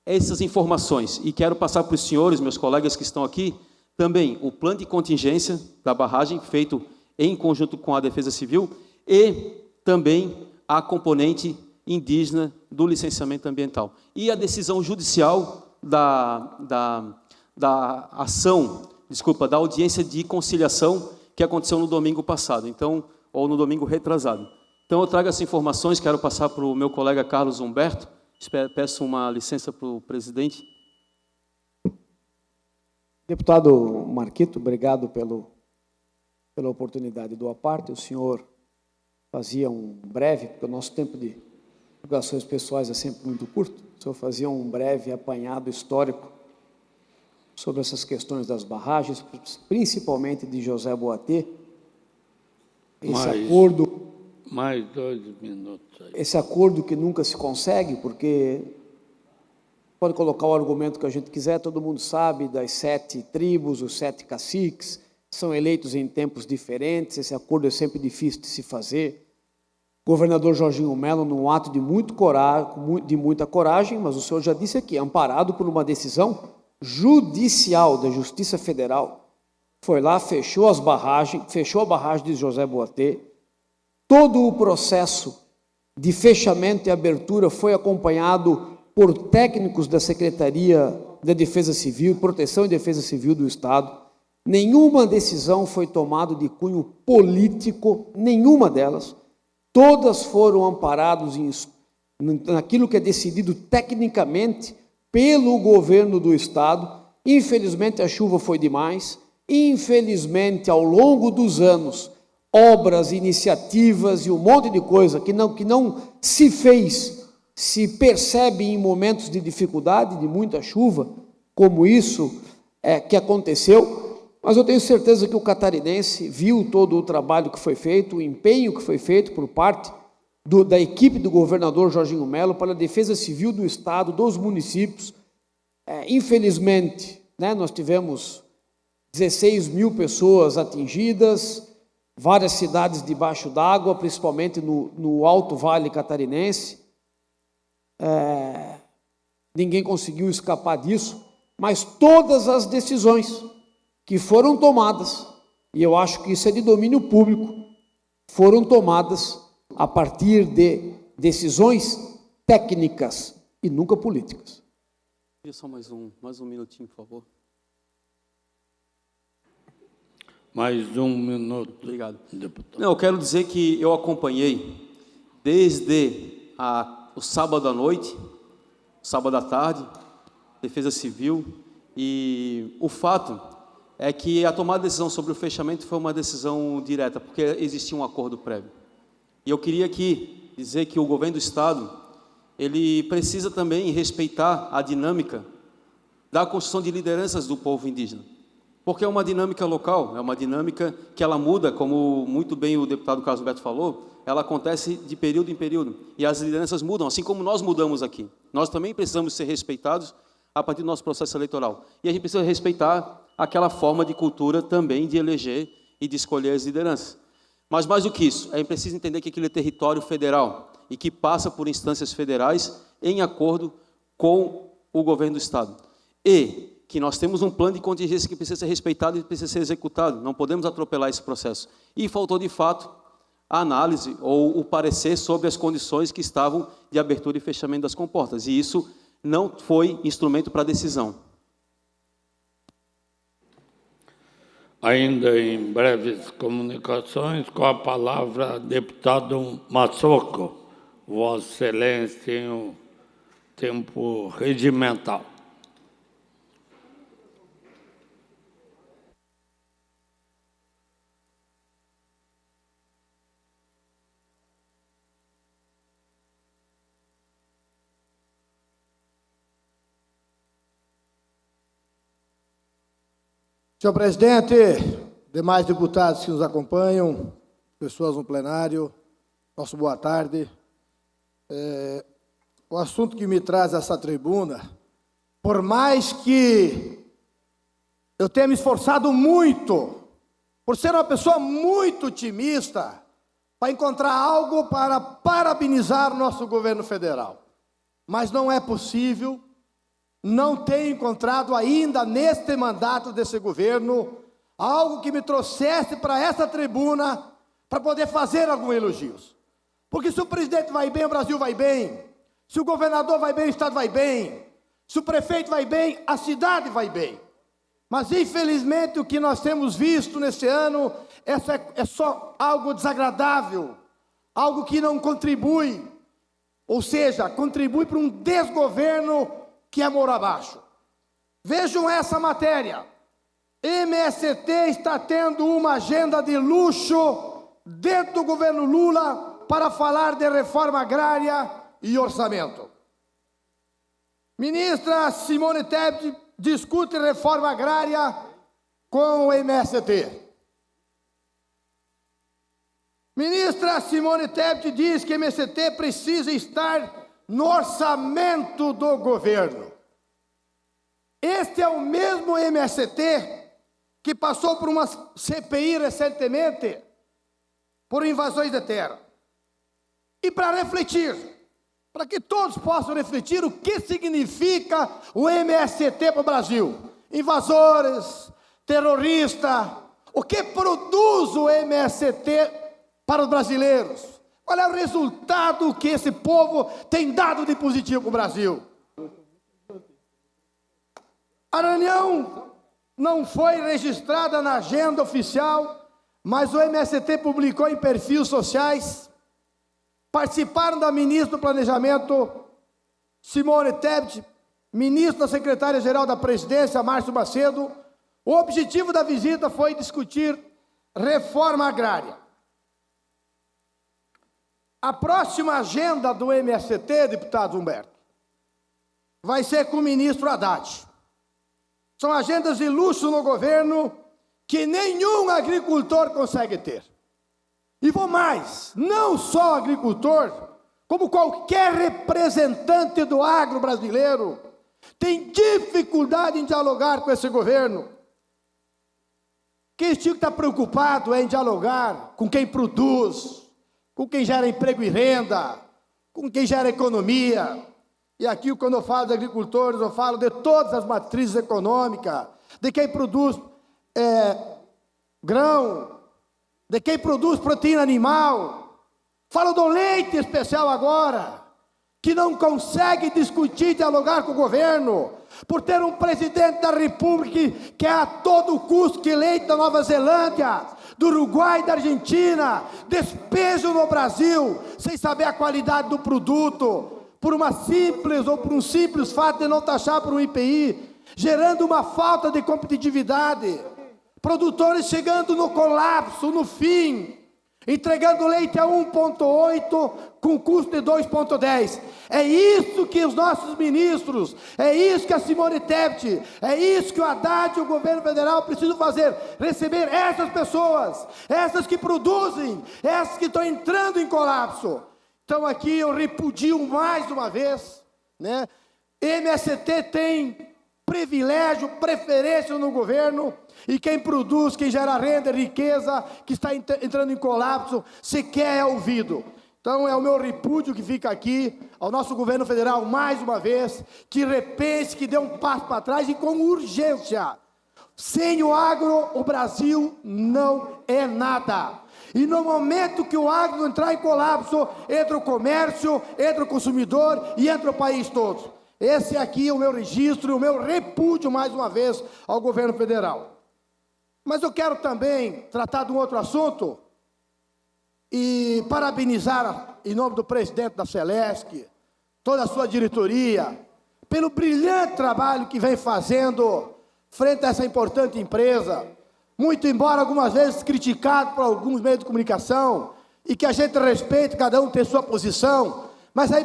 essas informações e quero passar para os senhores, meus colegas que estão aqui, também o plano de contingência da barragem, feito em conjunto com a Defesa Civil, e também a componente indígena do licenciamento ambiental. E a decisão judicial da audiência de conciliação que aconteceu no domingo passado, então, ou no domingo retrasado. Então, eu trago essas informações, quero passar para o meu colega Carlos Humberto, peço uma licença para o presidente. Deputado Marquito, obrigado pela oportunidade do aparte. O senhor fazia um breve, porque o nosso tempo de divulgações pessoais é sempre muito curto, o senhor fazia um breve apanhado histórico sobre essas questões das barragens, principalmente de José Boatê. Mais 2 minutos aí. Esse acordo que nunca se consegue, porque pode colocar o argumento que a gente quiser, todo mundo sabe das 7 tribos, os 7 caciques, são eleitos em tempos diferentes, esse acordo é sempre difícil de se fazer. O governador Jorginho Mello, num ato de muita coragem, mas o senhor já disse aqui, amparado por uma decisão judicial da Justiça Federal, foi lá, fechou a barragem de José Boatê. Todo o processo de fechamento e abertura foi acompanhado por técnicos da Secretaria da Defesa Civil, Proteção e Defesa Civil do Estado. Nenhuma decisão foi tomada de cunho político, nenhuma delas. Todas foram amparadas naquilo que é decidido tecnicamente pelo governo do Estado. Infelizmente, a chuva foi demais. Infelizmente, ao longo dos anos, obras, iniciativas e um monte de coisa que não se fez, se percebe em momentos de dificuldade, de muita chuva, como isso que aconteceu. Mas eu tenho certeza que o catarinense viu todo o trabalho que foi feito, o empenho que foi feito por parte da equipe do governador Jorginho Mello para a Defesa Civil do Estado, dos municípios. Infelizmente, nós tivemos 16 mil pessoas atingidas, várias cidades debaixo d'água, principalmente no Alto Vale Catarinense. Ninguém conseguiu escapar disso, mas todas as decisões que foram tomadas, e eu acho que isso é de domínio público, foram tomadas a partir de decisões técnicas e nunca políticas. Só mais um minutinho, por favor. Mais 1 minuto. Obrigado. Deputado. Não, eu quero dizer que eu acompanhei desde o sábado à noite, sábado à tarde, Defesa Civil, e o fato é que a tomada de decisão sobre o fechamento foi uma decisão direta, porque existia um acordo prévio. E eu queria aqui dizer que o governo do Estado, ele precisa também respeitar a dinâmica da construção de lideranças do povo indígena, porque é uma dinâmica local, é uma dinâmica que ela muda, como muito bem o deputado Carlos Alberto falou, ela acontece de período em período, e as lideranças mudam, assim como nós mudamos aqui. Nós também precisamos ser respeitados a partir do nosso processo eleitoral. E a gente precisa respeitar aquela forma de cultura também de eleger e de escolher as lideranças. Mas mais do que isso, é preciso entender que aquele é território federal. e que passa por instâncias federais em acordo com o governo do Estado. E que nós temos um plano de contingência que precisa ser respeitado e precisa ser executado. Não podemos atropelar esse processo. E faltou, de fato, a análise ou o parecer sobre as condições que estavam de abertura e fechamento das comportas. E isso não foi instrumento para decisão. Ainda em breves comunicações, com a palavra, deputado Massoco. Vossa Excelência tem o tempo regimental. Senhor presidente, demais deputados que nos acompanham, pessoas no plenário, nosso boa tarde. O assunto que me traz essa tribuna, por mais que eu tenha me esforçado muito, por ser uma pessoa muito otimista, para encontrar algo para parabenizar o nosso governo federal, mas não é possível. Não tenho encontrado ainda, neste mandato desse governo, algo que me trouxesse para essa tribuna para poder fazer alguns elogios. Porque se o presidente vai bem, o Brasil vai bem. Se o governador vai bem, o Estado vai bem. Se o prefeito vai bem, a cidade vai bem. Mas, infelizmente, o que nós temos visto nesse ano é só algo desagradável, algo que não contribui, ou seja, contribui para um desgoverno que é moro abaixo. Vejam essa matéria. MST está tendo uma agenda de luxo dentro do governo Lula para falar de reforma agrária e orçamento. Ministra Simone Tebet discute reforma agrária com o MST. Ministra Simone Tebet diz que o MST precisa estar no orçamento do governo. Este é o mesmo MST que passou por uma CPI recentemente por invasões de terra. E para refletir, para que todos possam refletir o que significa o MST para o Brasil. Invasores, terrorista, o que produz o MST para os brasileiros? Qual é o resultado que esse povo tem dado de positivo para o Brasil? A reunião não foi registrada na agenda oficial, mas o MST publicou em perfis sociais. Participaram da ministra do Planejamento, Simone Tebet, ministro da Secretária-Geral da Presidência, Márcio Macedo. O objetivo da visita foi discutir reforma agrária. A próxima agenda do MST, deputado Humberto, vai ser com o ministro Haddad. São agendas de luxo no governo que nenhum agricultor consegue ter. E vou mais, não só agricultor, como qualquer representante do agro brasileiro, tem dificuldade em dialogar com esse governo. Quem tinha que estar preocupado é em dialogar com quem produz, com quem gera emprego e renda, com quem gera economia. E aqui, quando eu falo de agricultores, eu falo de todas as matrizes econômicas, de quem produz grão, de quem produz proteína animal. Falo do leite especial agora, que não consegue discutir, dialogar com o governo, por ter um presidente da República que quer a todo custo que leite da Nova Zelândia, do Uruguai, da Argentina, despejo no Brasil, sem saber a qualidade do produto, por uma simples ou por um simples fato de não taxar por um IPI, gerando uma falta de competitividade, produtores chegando no colapso, no fim, entregando leite a 1,8 com custo de 2,10. É isso que os nossos ministros, é isso que a Simone Tebet, é isso que o Haddad e o governo federal precisam fazer, receber essas pessoas, essas que produzem, essas que estão entrando em colapso. Então aqui eu repudio mais uma vez, né? MST tem privilégio, preferência no governo, e quem produz, quem gera renda, riqueza, que está entrando em colapso, sequer é ouvido. Então é o meu repúdio que fica aqui ao nosso governo federal, mais uma vez, que repense, que dê um passo para trás e com urgência. Sem o agro, o Brasil não é nada. E no momento que o agro entrar em colapso, entra o comércio, entra o consumidor e entra o país todo. Esse aqui é o meu registro, o meu repúdio, mais uma vez, ao governo federal. Mas eu quero também tratar de um outro assunto e parabenizar, em nome do presidente da Celesc, toda a sua diretoria, pelo brilhante trabalho que vem fazendo frente a essa importante empresa, muito embora algumas vezes criticado por alguns meios de comunicação, e que a gente respeite, cada um tem sua posição, mas é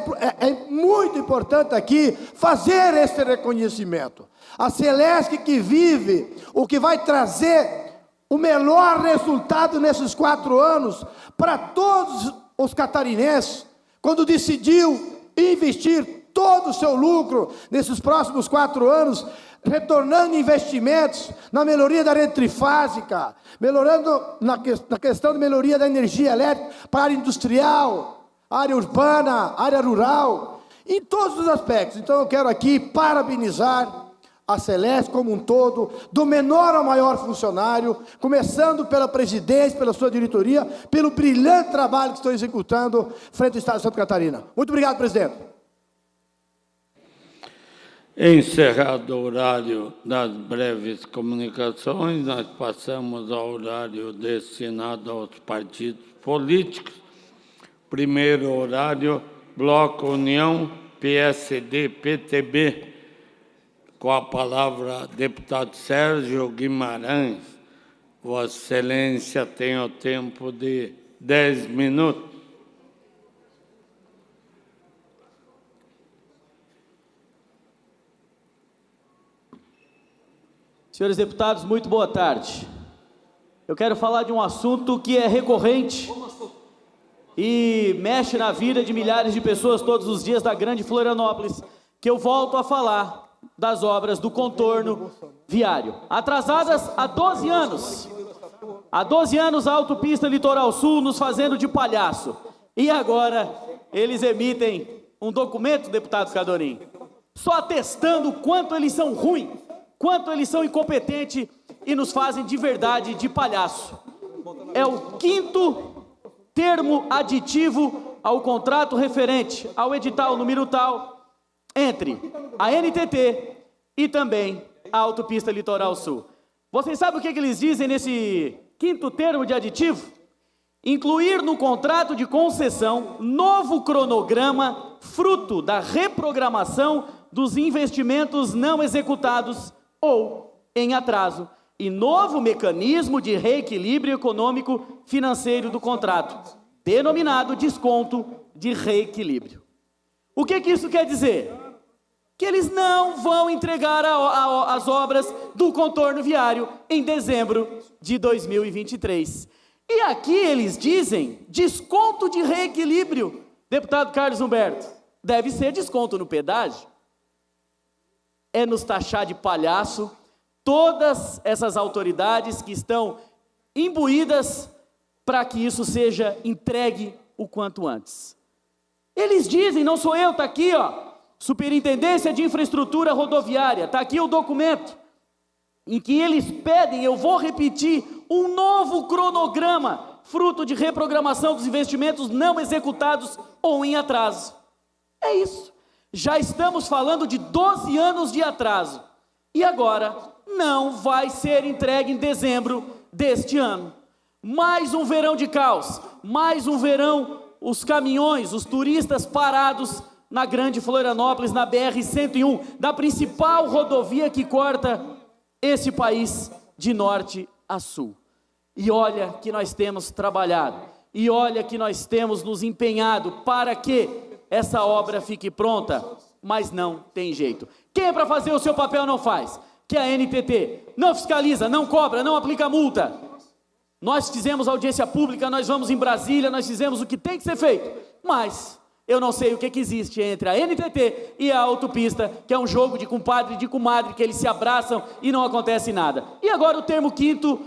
muito importante aqui fazer esse reconhecimento. A Celesc que vive, o que vai trazer o melhor resultado nesses 4 anos para todos os catarinenses, quando decidiu investir todo o seu lucro nesses próximos 4 anos, retornando investimentos na melhoria da rede trifásica, melhorando na questão de melhoria da energia elétrica para a área industrial, área urbana, área rural, em todos os aspectos. Então eu quero aqui parabenizar a Celesc como um todo, do menor ao maior funcionário, começando pela presidência, pela sua diretoria, pelo brilhante trabalho que estão executando frente ao Estado de Santa Catarina. Muito obrigado, presidente. Encerrado o horário das breves comunicações, nós passamos ao horário destinado aos partidos políticos. Primeiro horário, Bloco União, PSD, PTB. Com a palavra, deputado Sérgio Guimarães. Vossa Excelência tem o tempo de 10 minutos. Senhores deputados, muito boa tarde. Eu quero falar de um assunto que é recorrente e mexe na vida de milhares de pessoas todos os dias da grande Florianópolis, que eu volto a falar das obras do contorno viário. Atrasadas há 12 anos. Há 12 anos a autopista Litoral Sul nos fazendo de palhaço. E agora eles emitem um documento, deputado Cadorim, só atestando o quanto eles são ruins, quanto eles são incompetentes e nos fazem de verdade de palhaço. É o 5º termo aditivo ao contrato referente ao edital número tal entre a NTT e também a autopista Litoral Sul. Vocês sabem o que eles dizem nesse 5º termo de aditivo? Incluir no contrato de concessão novo cronograma fruto da reprogramação dos investimentos não executados ou em atraso e novo mecanismo de reequilíbrio econômico financeiro do contrato, denominado desconto de reequilíbrio. O que isso quer dizer? Que eles não vão entregar as obras do contorno viário em dezembro de 2023. E aqui eles dizem desconto de reequilíbrio. Deputado Carlos Humberto, deve ser desconto no pedágio. É nos taxar de palhaço todas essas autoridades que estão imbuídas para que isso seja entregue o quanto antes. Eles dizem, não sou eu, está aqui, ó. Superintendência de Infraestrutura Rodoviária, está aqui o documento, em que eles pedem, eu vou repetir, um novo cronograma, fruto de reprogramação dos investimentos não executados ou em atraso. É isso. Já estamos falando de 12 anos de atraso. E agora não vai ser entregue em dezembro deste ano. Mais um verão de caos, mais um verão, os caminhões, os turistas parados na grande Florianópolis, na BR-101, da principal rodovia que corta esse país de norte a sul. E olha que nós temos trabalhado, e olha que nós temos nos empenhado para que essa obra fique pronta, mas não tem jeito. Quem é para fazer o seu papel não faz, que é a NTT, não fiscaliza, não cobra, não aplica multa. Nós fizemos audiência pública, nós vamos em Brasília, nós fizemos o que tem que ser feito, mas eu não sei o que existe entre a NTT e a autopista, que é um jogo de compadre e de comadre, que eles se abraçam e não acontece nada. E agora o termo quinto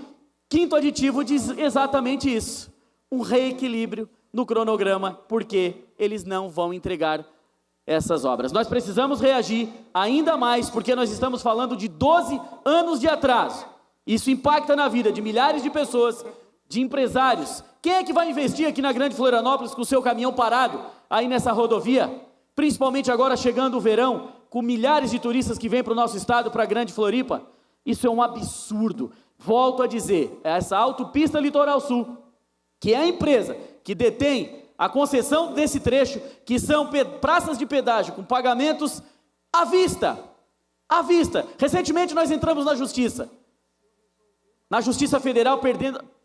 aditivo diz exatamente isso. Um reequilíbrio, no cronograma, porque eles não vão entregar essas obras. Nós precisamos reagir ainda mais, porque nós estamos falando de 12 anos de atraso. Isso impacta na vida de milhares de pessoas, de empresários. Quem é que vai investir aqui na Grande Florianópolis com o seu caminhão parado aí nessa rodovia? Principalmente agora chegando o verão, com milhares de turistas que vêm para o nosso estado, para a Grande Floripa. Isso é um absurdo. Volto a dizer, essa Autopista Litoral Sul, que é a empresa que detém a concessão desse trecho, que são praças de pedágio com pagamentos à vista. À vista. Recentemente nós entramos na Justiça Federal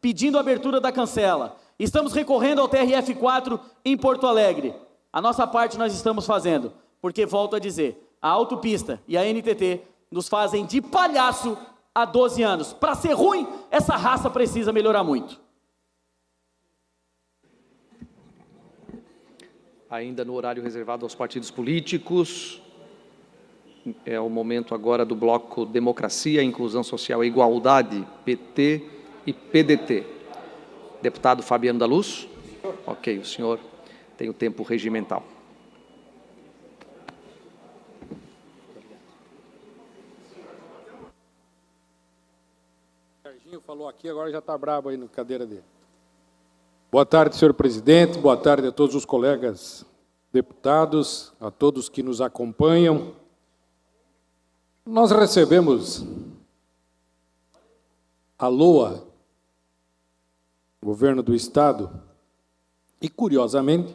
pedindo a abertura da cancela. Estamos recorrendo ao TRF4 em Porto Alegre. A nossa parte nós estamos fazendo, porque, volto a dizer, a autopista e a NTT nos fazem de palhaço há 12 anos. Para ser ruim, essa raça precisa melhorar muito. Ainda no horário reservado aos partidos políticos, é o momento agora do bloco Democracia, Inclusão Social e Igualdade, PT e PDT. Deputado Fabiano da Luz. Ok, o senhor tem o tempo regimental. O Serginho falou aqui, agora já está brabo aí na cadeira dele. Boa tarde, senhor presidente, boa tarde a todos os colegas deputados, a todos que nos acompanham. Nós recebemos a LOA, Governo do Estado, e, curiosamente,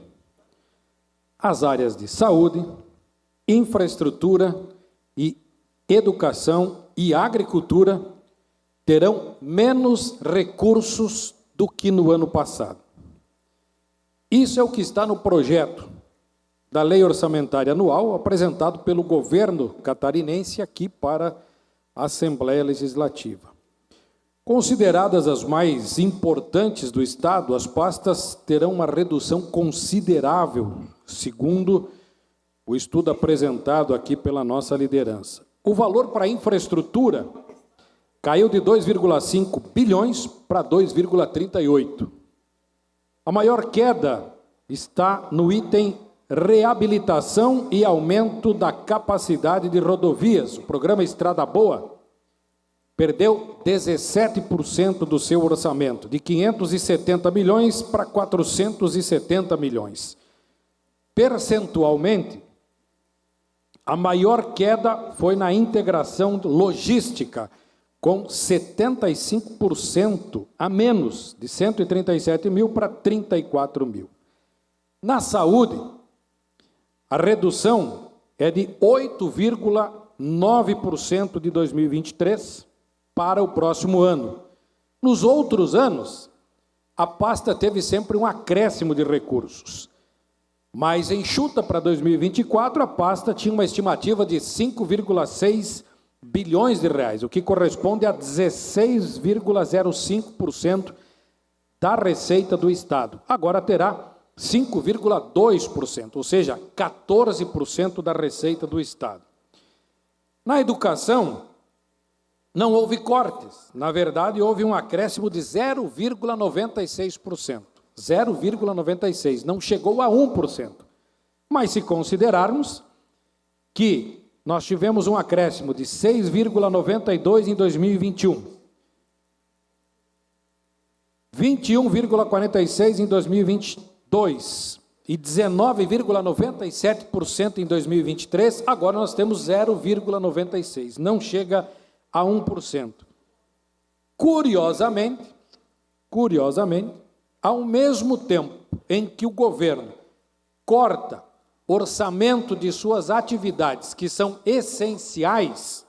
as áreas de saúde, infraestrutura e educação e agricultura terão menos recursos do que no ano passado. Isso é o que está no projeto da Lei Orçamentária Anual apresentado pelo governo catarinense aqui para a Assembleia Legislativa. Consideradas as mais importantes do Estado, as pastas terão uma redução considerável, segundo o estudo apresentado aqui pela nossa liderança. O valor para a infraestrutura caiu de 2,5 bilhões para 2,38. A maior queda está no item reabilitação e aumento da capacidade de rodovias. O programa Estrada Boa perdeu 17% do seu orçamento, de 570 milhões para 470 milhões. Percentualmente, a maior queda foi na integração logística, com 75% a menos, de 137 mil para 34 mil. Na saúde, a redução é de 8,9% de 2023 para o próximo ano. Nos outros anos, a pasta teve sempre um acréscimo de recursos. Mas enxuta para 2024, a pasta tinha uma estimativa de 5,6 bilhões de reais, o que corresponde a 16,05% da receita do Estado. Agora terá 5,2%, ou seja, 14% da receita do Estado. Na educação, não houve cortes. Na verdade, houve um acréscimo de 0,96%. 0,96%, não chegou a 1%. Mas se considerarmos que nós tivemos um acréscimo de 6,92% em 2021, 21,46% em 2022 e 19,97% em 2023, agora nós temos 0,96%, não chega a 1%. Curiosamente, ao mesmo tempo em que o governo corta orçamento de suas atividades que são essenciais,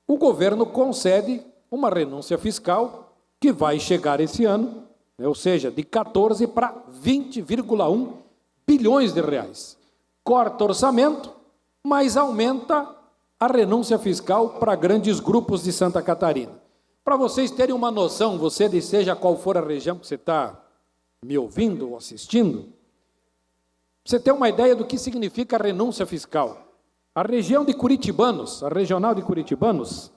o governo concede uma renúncia fiscal que vai chegar esse ano, ou seja, de 14 para 20,1 bilhões de reais. Corta orçamento, mas aumenta a renúncia fiscal para grandes grupos de Santa Catarina. Para vocês terem uma noção, você de seja qual for a região que você está me ouvindo ou assistindo, você tem uma ideia do que significa a renúncia fiscal. A região de Curitibanos, a regional de Curitibanos,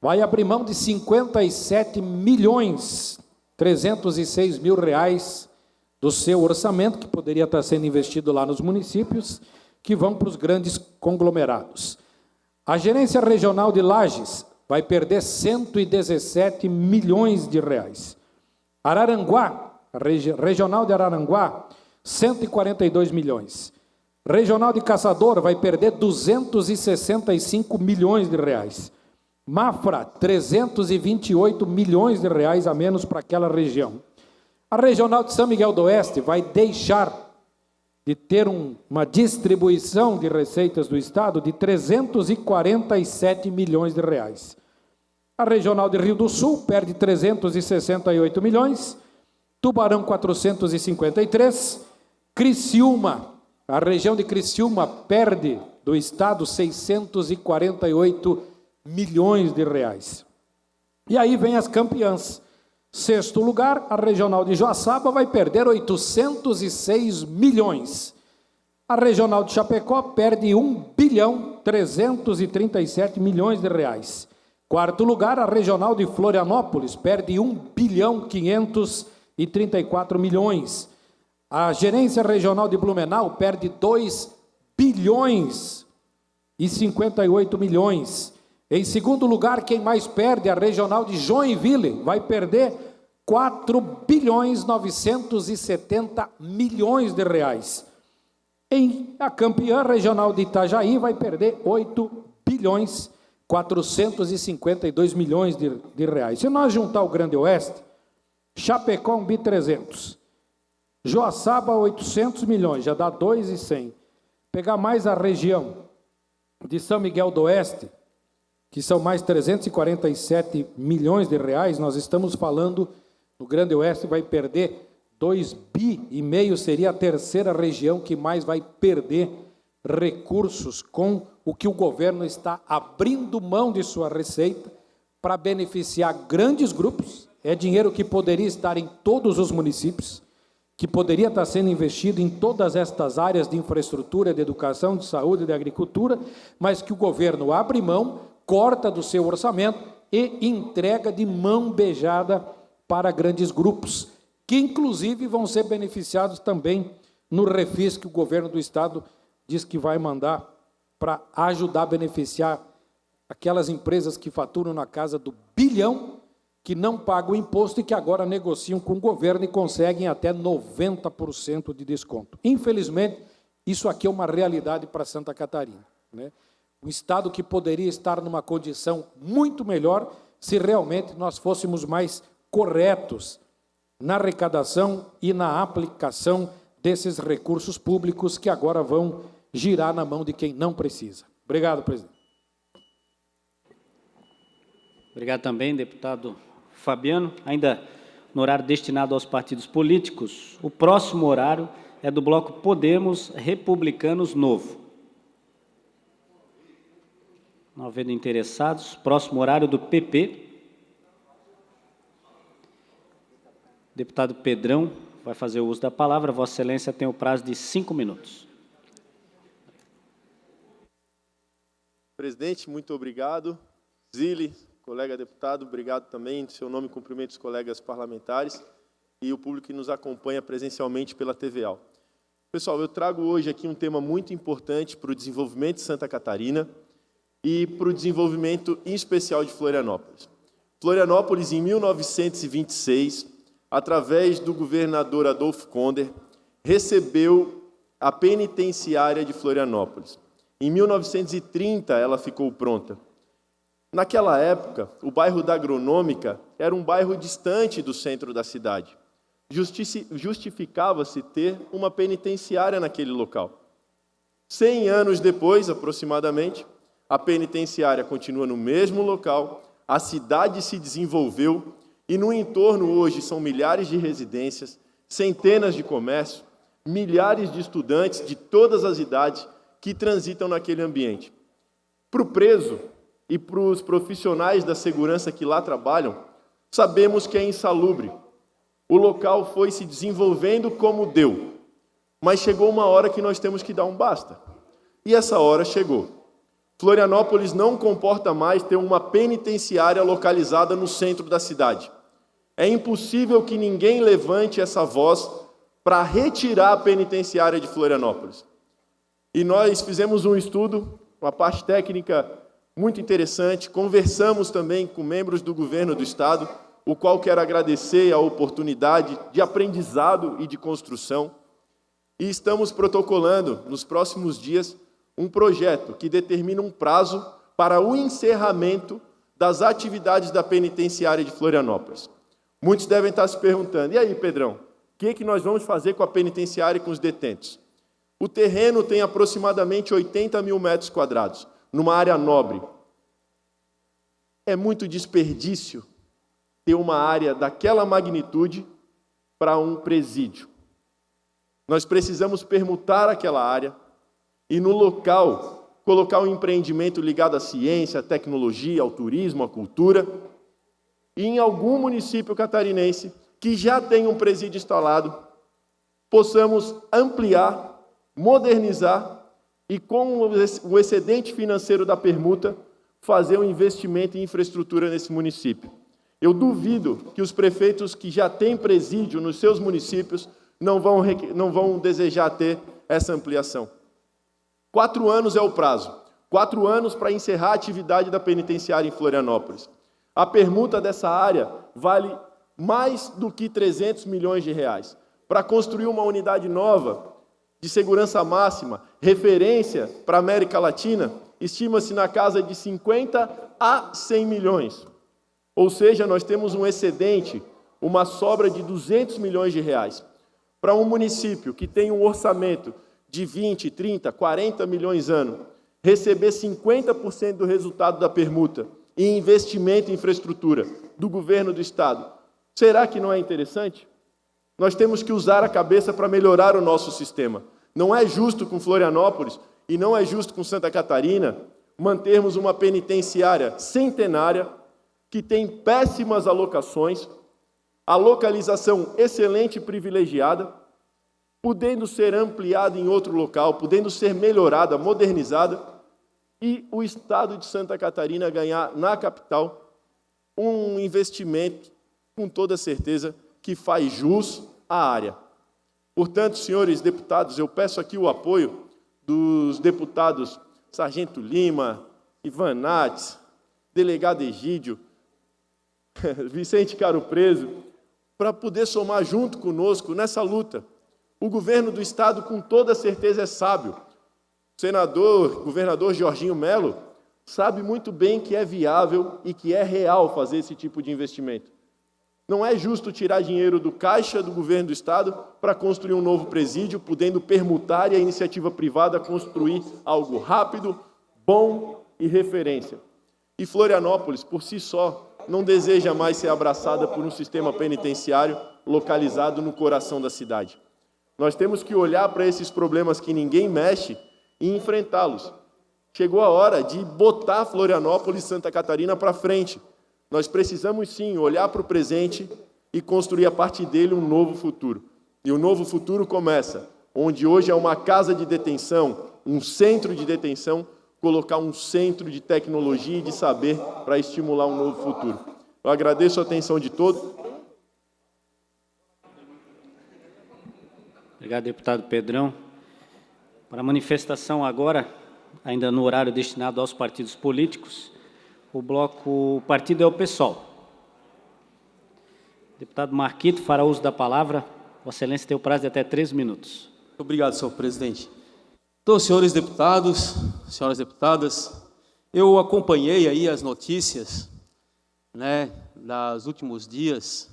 vai abrir mão de 57 milhões 306 mil reais do seu orçamento, que poderia estar sendo investido lá nos municípios, que vão para os grandes conglomerados. A Gerência Regional de Lages vai perder 117 milhões de reais. Araranguá, Regional de Araranguá, 142 milhões. Regional de Caçador vai perder 265 milhões de reais. Mafra, 328 milhões de reais a menos para aquela região. A Regional de São Miguel do Oeste vai deixar de ter uma distribuição de receitas do Estado de 347 milhões de reais. A Regional de Rio do Sul perde 368 milhões, Tubarão 453, Criciúma, a região de Criciúma perde do Estado 648 milhões de reais. E aí vem as campeãs. Sexto lugar, a Regional de Joaçaba vai perder 806 milhões. A Regional de Chapecó perde 1.337 milhões de reais. Quarto lugar, a Regional de Florianópolis perde 1.534 milhões. A Gerência Regional de Blumenau perde 2 bilhões e 58 milhões. Em segundo lugar, quem mais perde, a Regional de Joinville, vai perder 4 bilhões 970 milhões de reais. A campeã regional de Itajaí vai perder 8 bilhões 452 milhões de reais. Se nós juntar o Grande Oeste, Chapecó 1.300, Joaçaba 800 milhões, já dá 2.100. Pegar mais a região de São Miguel do Oeste, que são mais 347 milhões de reais, nós estamos falando, no Grande Oeste vai perder 2,5 bi, seria a terceira região que mais vai perder recursos com o que o governo está abrindo mão de sua receita para beneficiar grandes grupos. É dinheiro que poderia estar em todos os municípios, que poderia estar sendo investido em todas estas áreas de infraestrutura, de educação, de saúde, de agricultura, mas que o governo abre mão, corta do seu orçamento e entrega de mão beijada para grandes grupos, que inclusive vão ser beneficiados também no refis que o governo do Estado diz que vai mandar para ajudar a beneficiar aquelas empresas que faturam na casa do bilhão, que não pagam imposto e que agora negociam com o governo e conseguem até 90% de desconto. Infelizmente, isso aqui é uma realidade para Santa Catarina, né? Um Estado que poderia estar numa condição muito melhor se realmente nós fôssemos mais corretos na arrecadação e na aplicação desses recursos públicos que agora vão girar na mão de quem não precisa. Obrigado, presidente. Obrigado também, deputado Fabiano. Ainda no horário destinado aos partidos políticos, o próximo horário é do bloco Podemos Republicanos Novo. Não havendo interessados, próximo horário do PP. Deputado Pedrão vai fazer o uso da palavra. Vossa Excelência tem o prazo de 5 minutos. Presidente, muito obrigado. Zile, colega deputado, obrigado também. Em seu nome, cumprimento os colegas parlamentares e o público que nos acompanha presencialmente pela TVA. Pessoal, eu trago hoje aqui um tema muito importante para o desenvolvimento de Santa Catarina e para o desenvolvimento, em especial, de Florianópolis. Florianópolis, em 1926, através do governador Adolfo Konder, recebeu a penitenciária de Florianópolis. Em 1930, ela ficou pronta. Naquela época, o bairro da Agronômica era um bairro distante do centro da cidade. Justificava-se ter uma penitenciária naquele local. 100 anos depois, aproximadamente, a penitenciária continua no mesmo local, a cidade se desenvolveu e no entorno hoje são milhares de residências, centenas de comércios, milhares de estudantes de todas as idades que transitam naquele ambiente. Para o preso e para os profissionais da segurança que lá trabalham, sabemos que é insalubre. O local foi se desenvolvendo como deu, mas chegou uma hora que nós temos que dar um basta. E essa hora chegou. Florianópolis não comporta mais ter uma penitenciária localizada no centro da cidade. É impossível que ninguém levante essa voz para retirar a penitenciária de Florianópolis. E nós fizemos um estudo, uma parte técnica muito interessante, conversamos também com membros do governo do Estado, o qual quero agradecer a oportunidade de aprendizado e de construção, e estamos protocolando, nos próximos dias, um projeto que determina um prazo para o encerramento das atividades da penitenciária de Florianópolis. Muitos devem estar se perguntando, e aí, Pedrão, o que nós vamos fazer com a penitenciária e com os detentos? O terreno tem aproximadamente 80 mil metros quadrados, numa área nobre. É muito desperdício ter uma área daquela magnitude para um presídio. Nós precisamos permutar aquela área e, no local, colocar um empreendimento ligado à ciência, à tecnologia, ao turismo, à cultura. E em algum município catarinense que já tem um presídio instalado, possamos ampliar, modernizar e, com o excedente financeiro da permuta, fazer um investimento em infraestrutura nesse município. Eu duvido que os prefeitos que já têm presídio nos seus municípios não vão desejar ter essa ampliação. 4 anos é o prazo. 4 anos para encerrar a atividade da penitenciária em Florianópolis. A permuta dessa área vale mais do que 300 milhões de reais. Para construir uma unidade nova, de segurança máxima, referência para a América Latina, estima-se na casa de 50 a 100 milhões. Ou seja, nós temos um excedente, uma sobra de 200 milhões de reais. Para um município que tem um orçamento de 20, 30, 40 milhões ano, receber 50% do resultado da permuta em investimento em infraestrutura do governo do Estado, será que não é interessante? Nós temos que usar a cabeça para melhorar o nosso sistema. Não é justo com Florianópolis e não é justo com Santa Catarina mantermos uma penitenciária centenária que tem péssimas alocações, a localização excelente e privilegiada, podendo ser ampliada em outro local, podendo ser melhorada, modernizada, e o Estado de Santa Catarina ganhar na capital um investimento, com toda certeza, que faz jus à área. Portanto, senhores deputados, eu peço aqui o apoio dos deputados Sargento Lima, Ivan Nates, delegado Egídio, Vicente Caro Preso, para poder somar junto conosco nessa luta. O governo do Estado, com toda certeza, é sábio. O governador Jorginho Melo sabe muito bem que é viável e que é real fazer esse tipo de investimento. Não é justo tirar dinheiro do caixa do governo do Estado para construir um novo presídio, podendo permutar e a iniciativa privada construir algo rápido, bom e referência. E Florianópolis, por si só, não deseja mais ser abraçada por um sistema penitenciário localizado no coração da cidade. Nós temos que olhar para esses problemas que ninguém mexe e enfrentá-los. Chegou a hora de botar Florianópolis e Santa Catarina para frente. Nós precisamos, sim, olhar para o presente e construir a partir dele um novo futuro. E o novo futuro começa, onde hoje é uma casa de detenção, um centro de detenção, colocar um centro de tecnologia e de saber para estimular um novo futuro. Eu agradeço a atenção de todos. Obrigado, deputado Pedrão. Para a manifestação agora, ainda no horário destinado aos partidos políticos, o partido é o PSOL. Deputado Marquito fará uso da palavra. Vossa Excelência tem o prazo de até 3 minutos. Obrigado, senhor presidente. Então, senhores deputados, senhoras deputadas, eu acompanhei aí as notícias, das últimos dias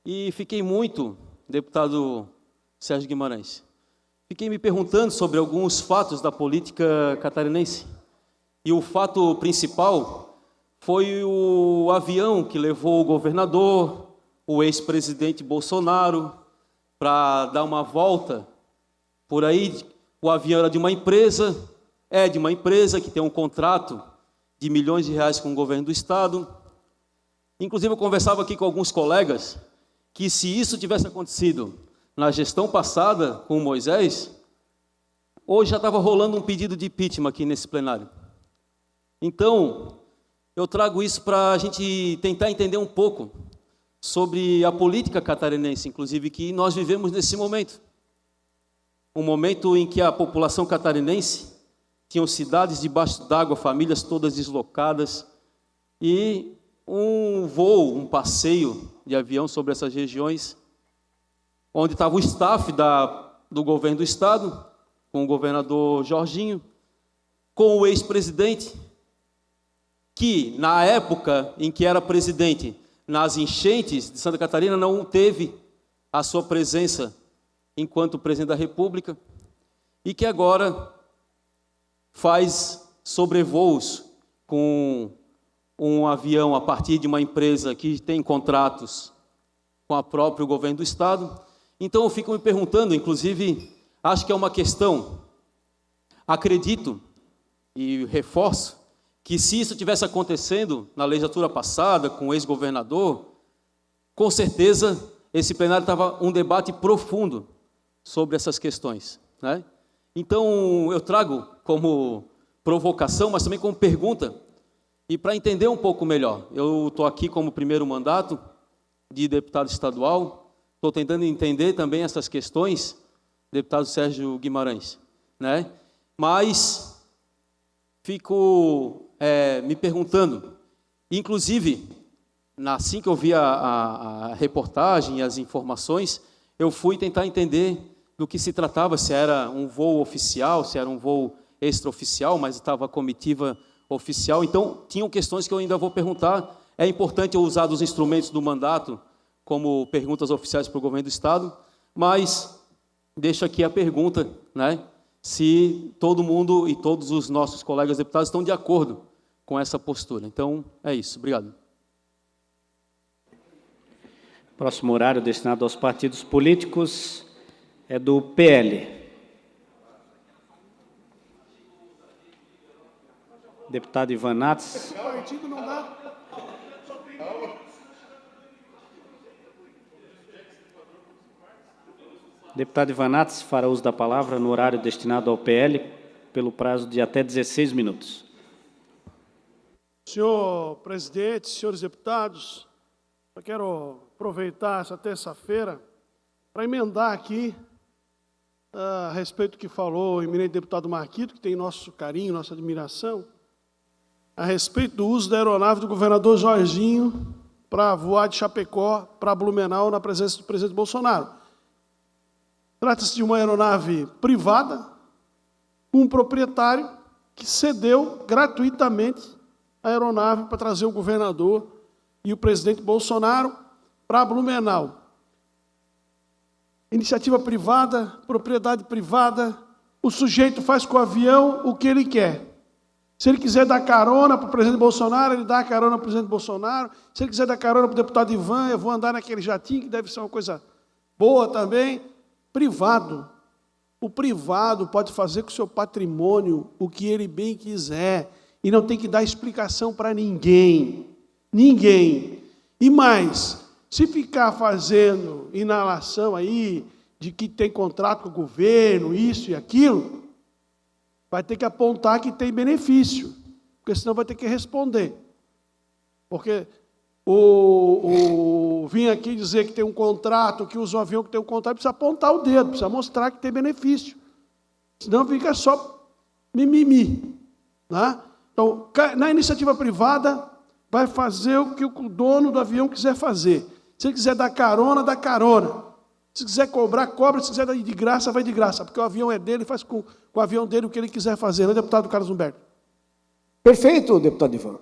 e fiquei muito, deputado Sérgio Guimarães, fiquei me perguntando sobre alguns fatos da política catarinense. E o fato principal foi o avião que levou o governador, o ex-presidente Bolsonaro, para dar uma volta por aí. O avião era de uma empresa, que tem um contrato de milhões de reais com o governo do Estado. Inclusive, eu conversava aqui com alguns colegas que, se isso tivesse acontecido na gestão passada com o Moisés, hoje já estava rolando um pedido de impeachment aqui nesse plenário. Então, eu trago isso para a gente tentar entender um pouco sobre a política catarinense, inclusive, que nós vivemos nesse momento. um momento em que a população catarinense tinha cidades debaixo d'água, famílias todas deslocadas, e um voo, um passeio de avião sobre essas regiões, onde estava o staff do governo do estado, com o governador Jorginho, com o ex-presidente, que na época em que era presidente, nas enchentes de Santa Catarina, não teve a sua presença enquanto presidente da República, e que agora faz sobrevoos com um avião a partir de uma empresa que tem contratos com o próprio governo do estado. Então eu fico me perguntando, inclusive, acho que é uma questão, acredito e reforço, que se isso tivesse acontecendo na legislatura passada, com o ex-governador, com certeza esse plenário estava um debate profundo sobre essas questões, né? Então eu trago como provocação, mas também como pergunta, e para entender um pouco melhor. Eu estou aqui como primeiro mandato de deputado estadual, estou tentando entender também essas questões, deputado Sérgio Guimarães, né? Mas fico me perguntando, inclusive, assim que eu vi a reportagem e as informações, eu fui tentar entender do que se tratava, se era um voo oficial, se era um voo extraoficial, mas estava a comitiva oficial. Então, tinham questões que eu ainda vou perguntar. É importante eu usar dos instrumentos do mandato como perguntas oficiais para o governo do estado, mas deixo aqui a pergunta, né, se todo mundo e todos os nossos colegas deputados estão de acordo com essa postura. Então, é isso. Obrigado. Próximo horário destinado aos partidos políticos é do PL. Deputado Ivan Nats. Deputado Ivan Nats fará uso da palavra no horário destinado ao PL pelo prazo de até 16 minutos. Senhor presidente, senhores deputados, eu quero aproveitar essa terça-feira para emendar aqui a respeito do que falou o eminente deputado Marquito, que tem nosso carinho, nossa admiração, a respeito do uso da aeronave do governador Jorginho para voar de Chapecó para Blumenau na presença do presidente Bolsonaro. Trata-se de uma aeronave privada, com um proprietário que cedeu gratuitamente a aeronave para trazer o governador e o presidente Bolsonaro para Blumenau. Iniciativa privada, propriedade privada, o sujeito faz com o avião o que ele quer. Se ele quiser dar carona para o presidente Bolsonaro, ele dá carona para o presidente Bolsonaro. Se ele quiser dar carona para o deputado Ivan, eu vou andar naquele jatinho, que deve ser uma coisa boa também. Privado. O privado pode fazer com o seu patrimônio o que ele bem quiser e não tem que dar explicação para ninguém. Ninguém. E mais, se ficar fazendo inalação aí de que tem contrato com o governo, isso e aquilo, vai ter que apontar que tem benefício, porque senão vai ter que responder. Porque vim aqui dizer que tem um contrato, que usa um avião que tem um contrato, precisa apontar o dedo, precisa mostrar que tem benefício. Senão fica só mimimi. Né? Então, na iniciativa privada, vai fazer o que o dono do avião quiser fazer. Se ele quiser dar carona, dá carona. Se quiser cobrar, cobra. Se quiser dar de graça, vai de graça. Porque o avião é dele, faz com o avião dele o que ele quiser fazer. Não é, deputado Carlos Humberto? Perfeito, deputado Ivan.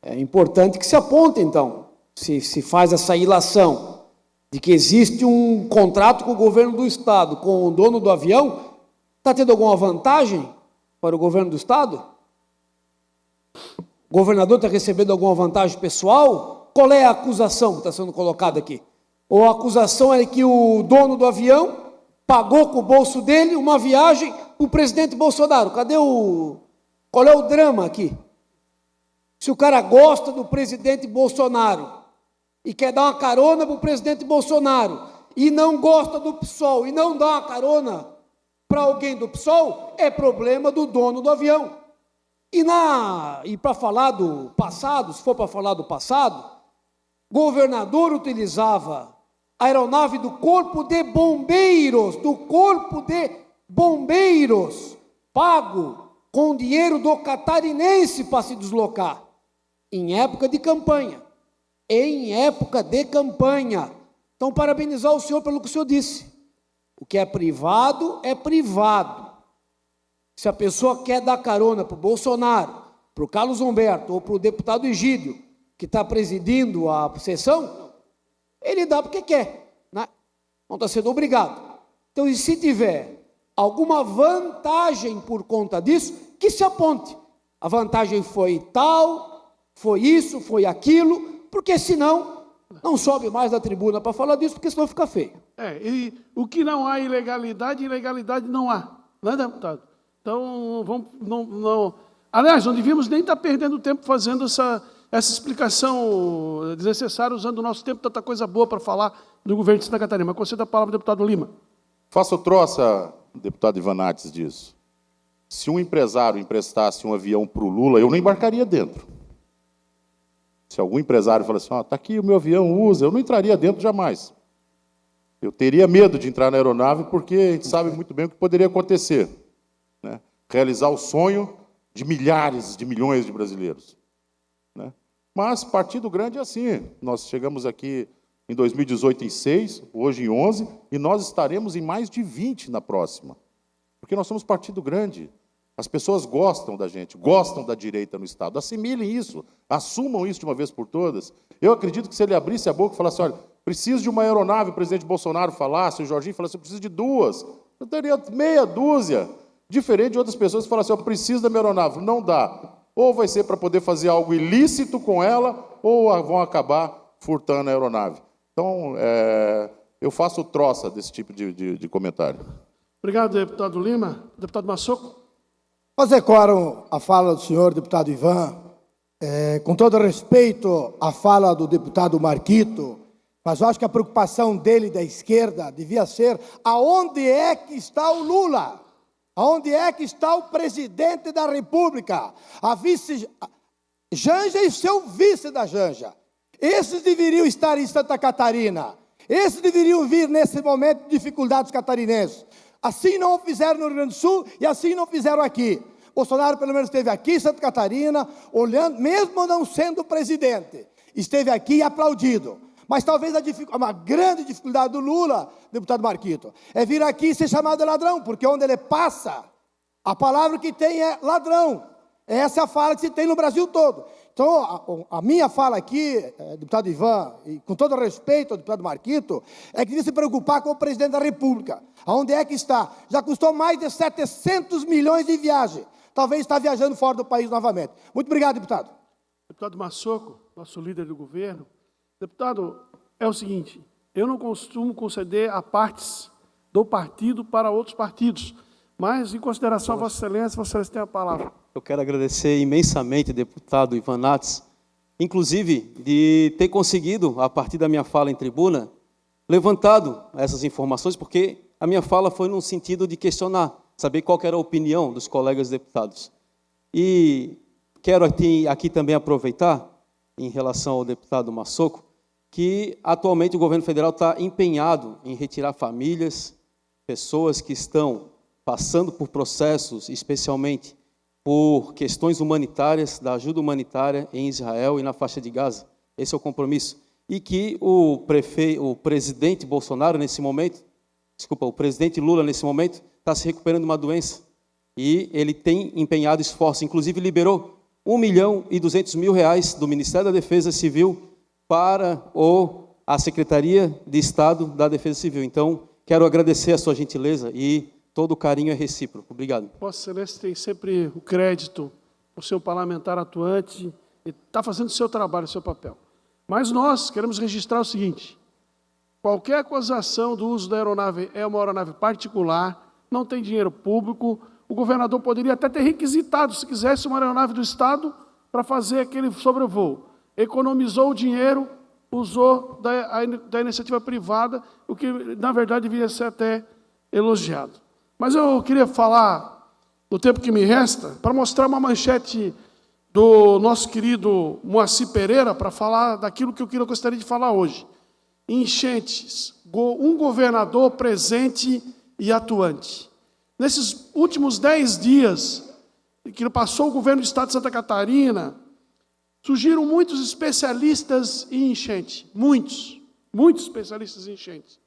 É importante que se aponte, então, se faz essa ilação de que existe um contrato com o governo do Estado, com o dono do avião, está tendo alguma vantagem para o governo do Estado? O governador está recebendo alguma vantagem pessoal? Qual é a acusação que está sendo colocada aqui? Ou a acusação é que o dono do avião pagou com o bolso dele uma viagem para o presidente Bolsonaro? Qual é o drama aqui? Se o cara gosta do presidente Bolsonaro e quer dar uma carona para o presidente Bolsonaro e não gosta do PSOL e não dá uma carona para alguém do PSOL, é problema do dono do avião. E para falar do passado, se for para falar do passado, governador utilizava aeronave do Corpo de Bombeiros, pago com dinheiro do catarinense para se deslocar, em época de campanha. Então, parabenizar o senhor pelo que o senhor disse. O que é privado é privado. Se a pessoa quer dar carona para o Bolsonaro, para o Carlos Humberto ou para o deputado Egídio, que está presidindo a sessão, ele dá porque quer, né? Não está sendo obrigado. Então, e se tiver alguma vantagem por conta disso, que se aponte. A vantagem foi tal, foi isso, foi aquilo, porque senão não sobe mais da tribuna para falar disso, porque senão fica feio. E o que não há ilegalidade não há, não é, deputado? Então, não. Aliás, não devíamos nem estar perdendo tempo fazendo essa explicação desnecessária, usando o nosso tempo, tanta coisa boa para falar do governo de Santa Catarina. Mas concedo a palavra ao deputado Lima. Faço troça, deputado Ivanates, disso. Se um empresário emprestasse um avião para o Lula, eu não embarcaria dentro. Se algum empresário falasse assim, está aqui o meu avião, usa, eu não entraria dentro jamais. Eu teria medo de entrar na aeronave, porque a gente sabe muito bem o que poderia acontecer, né? Realizar o sonho de milhares de milhões de brasileiros, né? Mas partido grande é assim. Nós chegamos aqui em 2018 em 6, hoje em 11, e nós estaremos em mais de 20 na próxima. Porque nós somos partido grande. As pessoas gostam da gente, gostam da direita no Estado. Assimilem isso, assumam isso de uma vez por todas. Eu acredito que se ele abrisse a boca e falasse, olha, preciso de uma aeronave, o presidente Bolsonaro falasse, o Jorginho falasse, eu preciso de 2. Eu teria meia dúzia. Diferente de outras pessoas que falam assim, eu preciso da minha aeronave. Não dá. Ou vai ser para poder fazer algo ilícito com ela, ou vão acabar furtando a aeronave. Então, eu faço troça desse tipo de comentário. Obrigado, deputado Lima. Deputado Massoco. Fazer coro a fala do senhor deputado Ivan, com todo respeito à fala do deputado Marquito, mas eu acho que a preocupação dele da esquerda devia ser aonde é que está o Lula? Aonde é que está o presidente da República? A vice Janja e seu vice da Janja. Esses deveriam estar em Santa Catarina. Esses deveriam vir nesse momento de dificuldades catarinenses. Assim não o fizeram no Rio Grande do Sul e assim não fizeram aqui. Bolsonaro, pelo menos, esteve aqui em Santa Catarina, olhando, mesmo não sendo presidente, esteve aqui e aplaudido. Mas talvez uma grande dificuldade do Lula, deputado Marquito, é vir aqui e ser chamado de ladrão, porque onde ele passa, a palavra que tem é ladrão. Essa é a fala que se tem no Brasil todo. Então, a minha fala aqui, deputado Ivan, e com todo respeito ao deputado Marquito, é que devia se preocupar com o presidente da República. Aonde é que está? Já custou mais de 700 milhões de viagem. Talvez está viajando fora do país novamente. Muito obrigado, deputado. Deputado Massoco, nosso líder do governo. Deputado, é o seguinte, eu não costumo conceder a partes do partido para outros partidos, mas, em consideração a Vossa Excelência tem a palavra. Eu quero agradecer imensamente, deputado Ivanates, inclusive de ter conseguido, a partir da minha fala em tribuna, levantado essas informações, porque a minha fala foi no sentido de questionar, saber qual era a opinião dos colegas deputados. E quero aqui também aproveitar, em relação ao deputado Massoco, que atualmente o governo federal está empenhado em retirar famílias, pessoas que estão passando por processos, especialmente por questões humanitárias, da ajuda humanitária em Israel e na faixa de Gaza. Esse é o compromisso. E que o presidente Bolsonaro, nesse momento, o presidente Lula, nesse momento, está se recuperando de uma doença. E ele tem empenhado esforço, inclusive liberou R$1.200.000 do Ministério da Defesa Civil para a Secretaria de Estado da Defesa Civil. Então, quero agradecer a sua gentileza e todo o carinho é recíproco. Obrigado. Vossa Excelência tem sempre o crédito por ser um parlamentar atuante e está fazendo o seu trabalho, o seu papel. Mas nós queremos registrar o seguinte, qualquer acusação do uso da aeronave é uma aeronave particular, não tem dinheiro público, o governador poderia até ter requisitado, se quisesse, uma aeronave do Estado para fazer aquele sobrevoo. Economizou o dinheiro, usou da iniciativa privada, o que, na verdade, deveria ser até elogiado. Mas eu queria falar, no tempo que me resta, para mostrar uma manchete do nosso querido Moacir Pereira, para falar daquilo que eu gostaria de falar hoje. enchentes, um governador presente e atuante. Nesses últimos 10 dias que passou o governo do Estado de Santa Catarina, surgiram muitos especialistas em enchente, muitos especialistas em enchentes.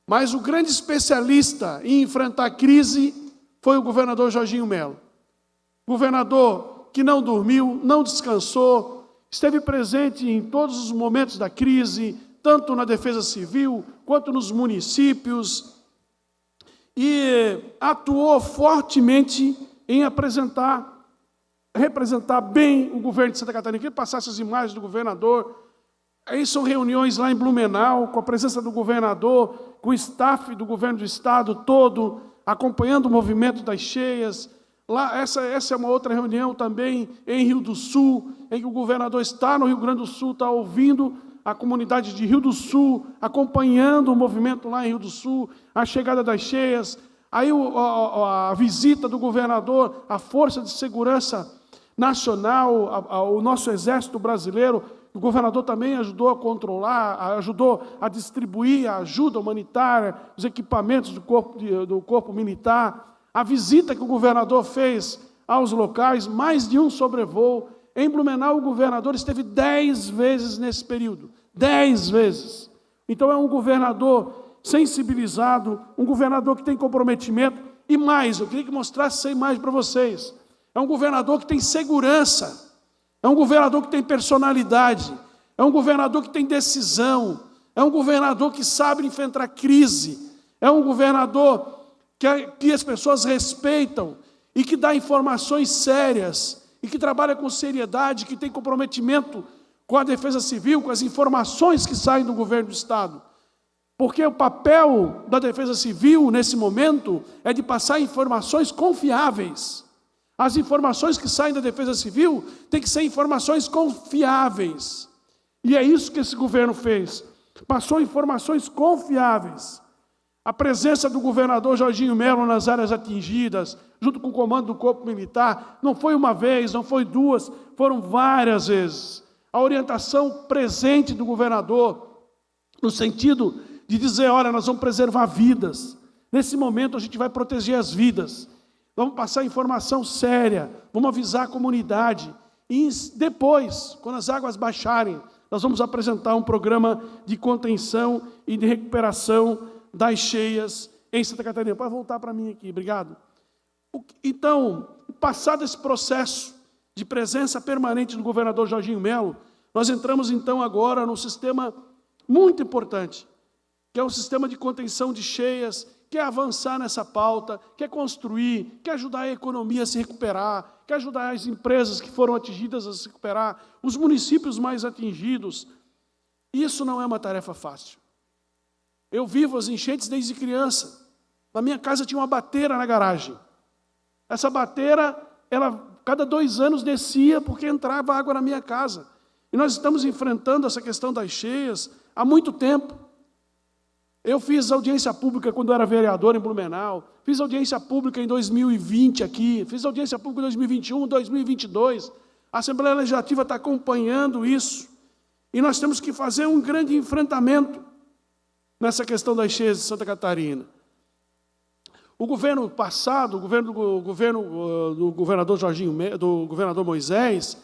Mas o grande especialista em enfrentar a crise foi o governador Jorginho Melo. Governador que não dormiu, não descansou, esteve presente em todos os momentos da crise, tanto na Defesa Civil quanto nos municípios, e atuou fortemente em representar bem o governo de Santa Catarina. Queria passar essas imagens do governador. Aí são reuniões lá em Blumenau, com a presença do governador, com o staff do governo do estado todo, acompanhando o movimento das cheias. Lá, essa é uma outra reunião também em Rio do Sul, em que o governador está no Rio Grande do Sul, está ouvindo a comunidade de Rio do Sul, acompanhando o movimento lá em Rio do Sul, a chegada das cheias. Aí a visita do governador, a Força de Segurança Nacional, o nosso Exército Brasileiro, o governador também ajudou a controlar, ajudou a distribuir a ajuda humanitária, os equipamentos do corpo militar. A visita que o governador fez aos locais, mais de um sobrevoo. Em Blumenau, o governador esteve 10 vezes nesse período. 10 vezes. Então, é um governador sensibilizado, um governador que tem comprometimento. E mais, eu queria que mostrasse essa imagem para vocês. É um governador que tem segurança. É um governador que tem personalidade. É um governador que tem decisão. É um governador que sabe enfrentar crise. É um governador que as pessoas respeitam e que dá informações sérias e que trabalha com seriedade, que tem comprometimento com a Defesa Civil, com as informações que saem do governo do Estado. Porque o papel da Defesa Civil, nesse momento, é de passar informações confiáveis. As informações que saem da Defesa Civil têm que ser informações confiáveis. E é isso que esse governo fez. Passou informações confiáveis. A presença do governador Jorginho Melo nas áreas atingidas, junto com o comando do Corpo Militar, não foi uma vez, não foi duas, foram várias vezes. A orientação presente do governador, no sentido de dizer, olha, nós vamos preservar vidas. Nesse momento a gente vai proteger as vidas. Vamos passar informação séria, vamos avisar a comunidade. E depois, quando as águas baixarem, nós vamos apresentar um programa de contenção e de recuperação das cheias em Santa Catarina. Pode voltar para mim aqui, obrigado. Então, passado esse processo de presença permanente do governador Jorginho Melo, nós entramos então agora num sistema muito importante, que é o sistema de contenção de cheias, quer avançar nessa pauta, quer construir, quer ajudar a economia a se recuperar, quer ajudar as empresas que foram atingidas a se recuperar, os municípios mais atingidos. Isso não é uma tarefa fácil. Eu vivo as enchentes desde criança. Na minha casa tinha uma bateira na garagem. Essa bateira, ela cada 2 anos descia porque entrava água na minha casa. E nós estamos enfrentando essa questão das cheias há muito tempo. Eu fiz audiência pública quando eu era vereador em Blumenau, fiz audiência pública em 2020 aqui, fiz audiência pública em 2021, 2022. A Assembleia Legislativa está acompanhando isso. E nós temos que fazer um grande enfrentamento nessa questão das cheias de Santa Catarina. O governo passado, do governador do governador Moisés,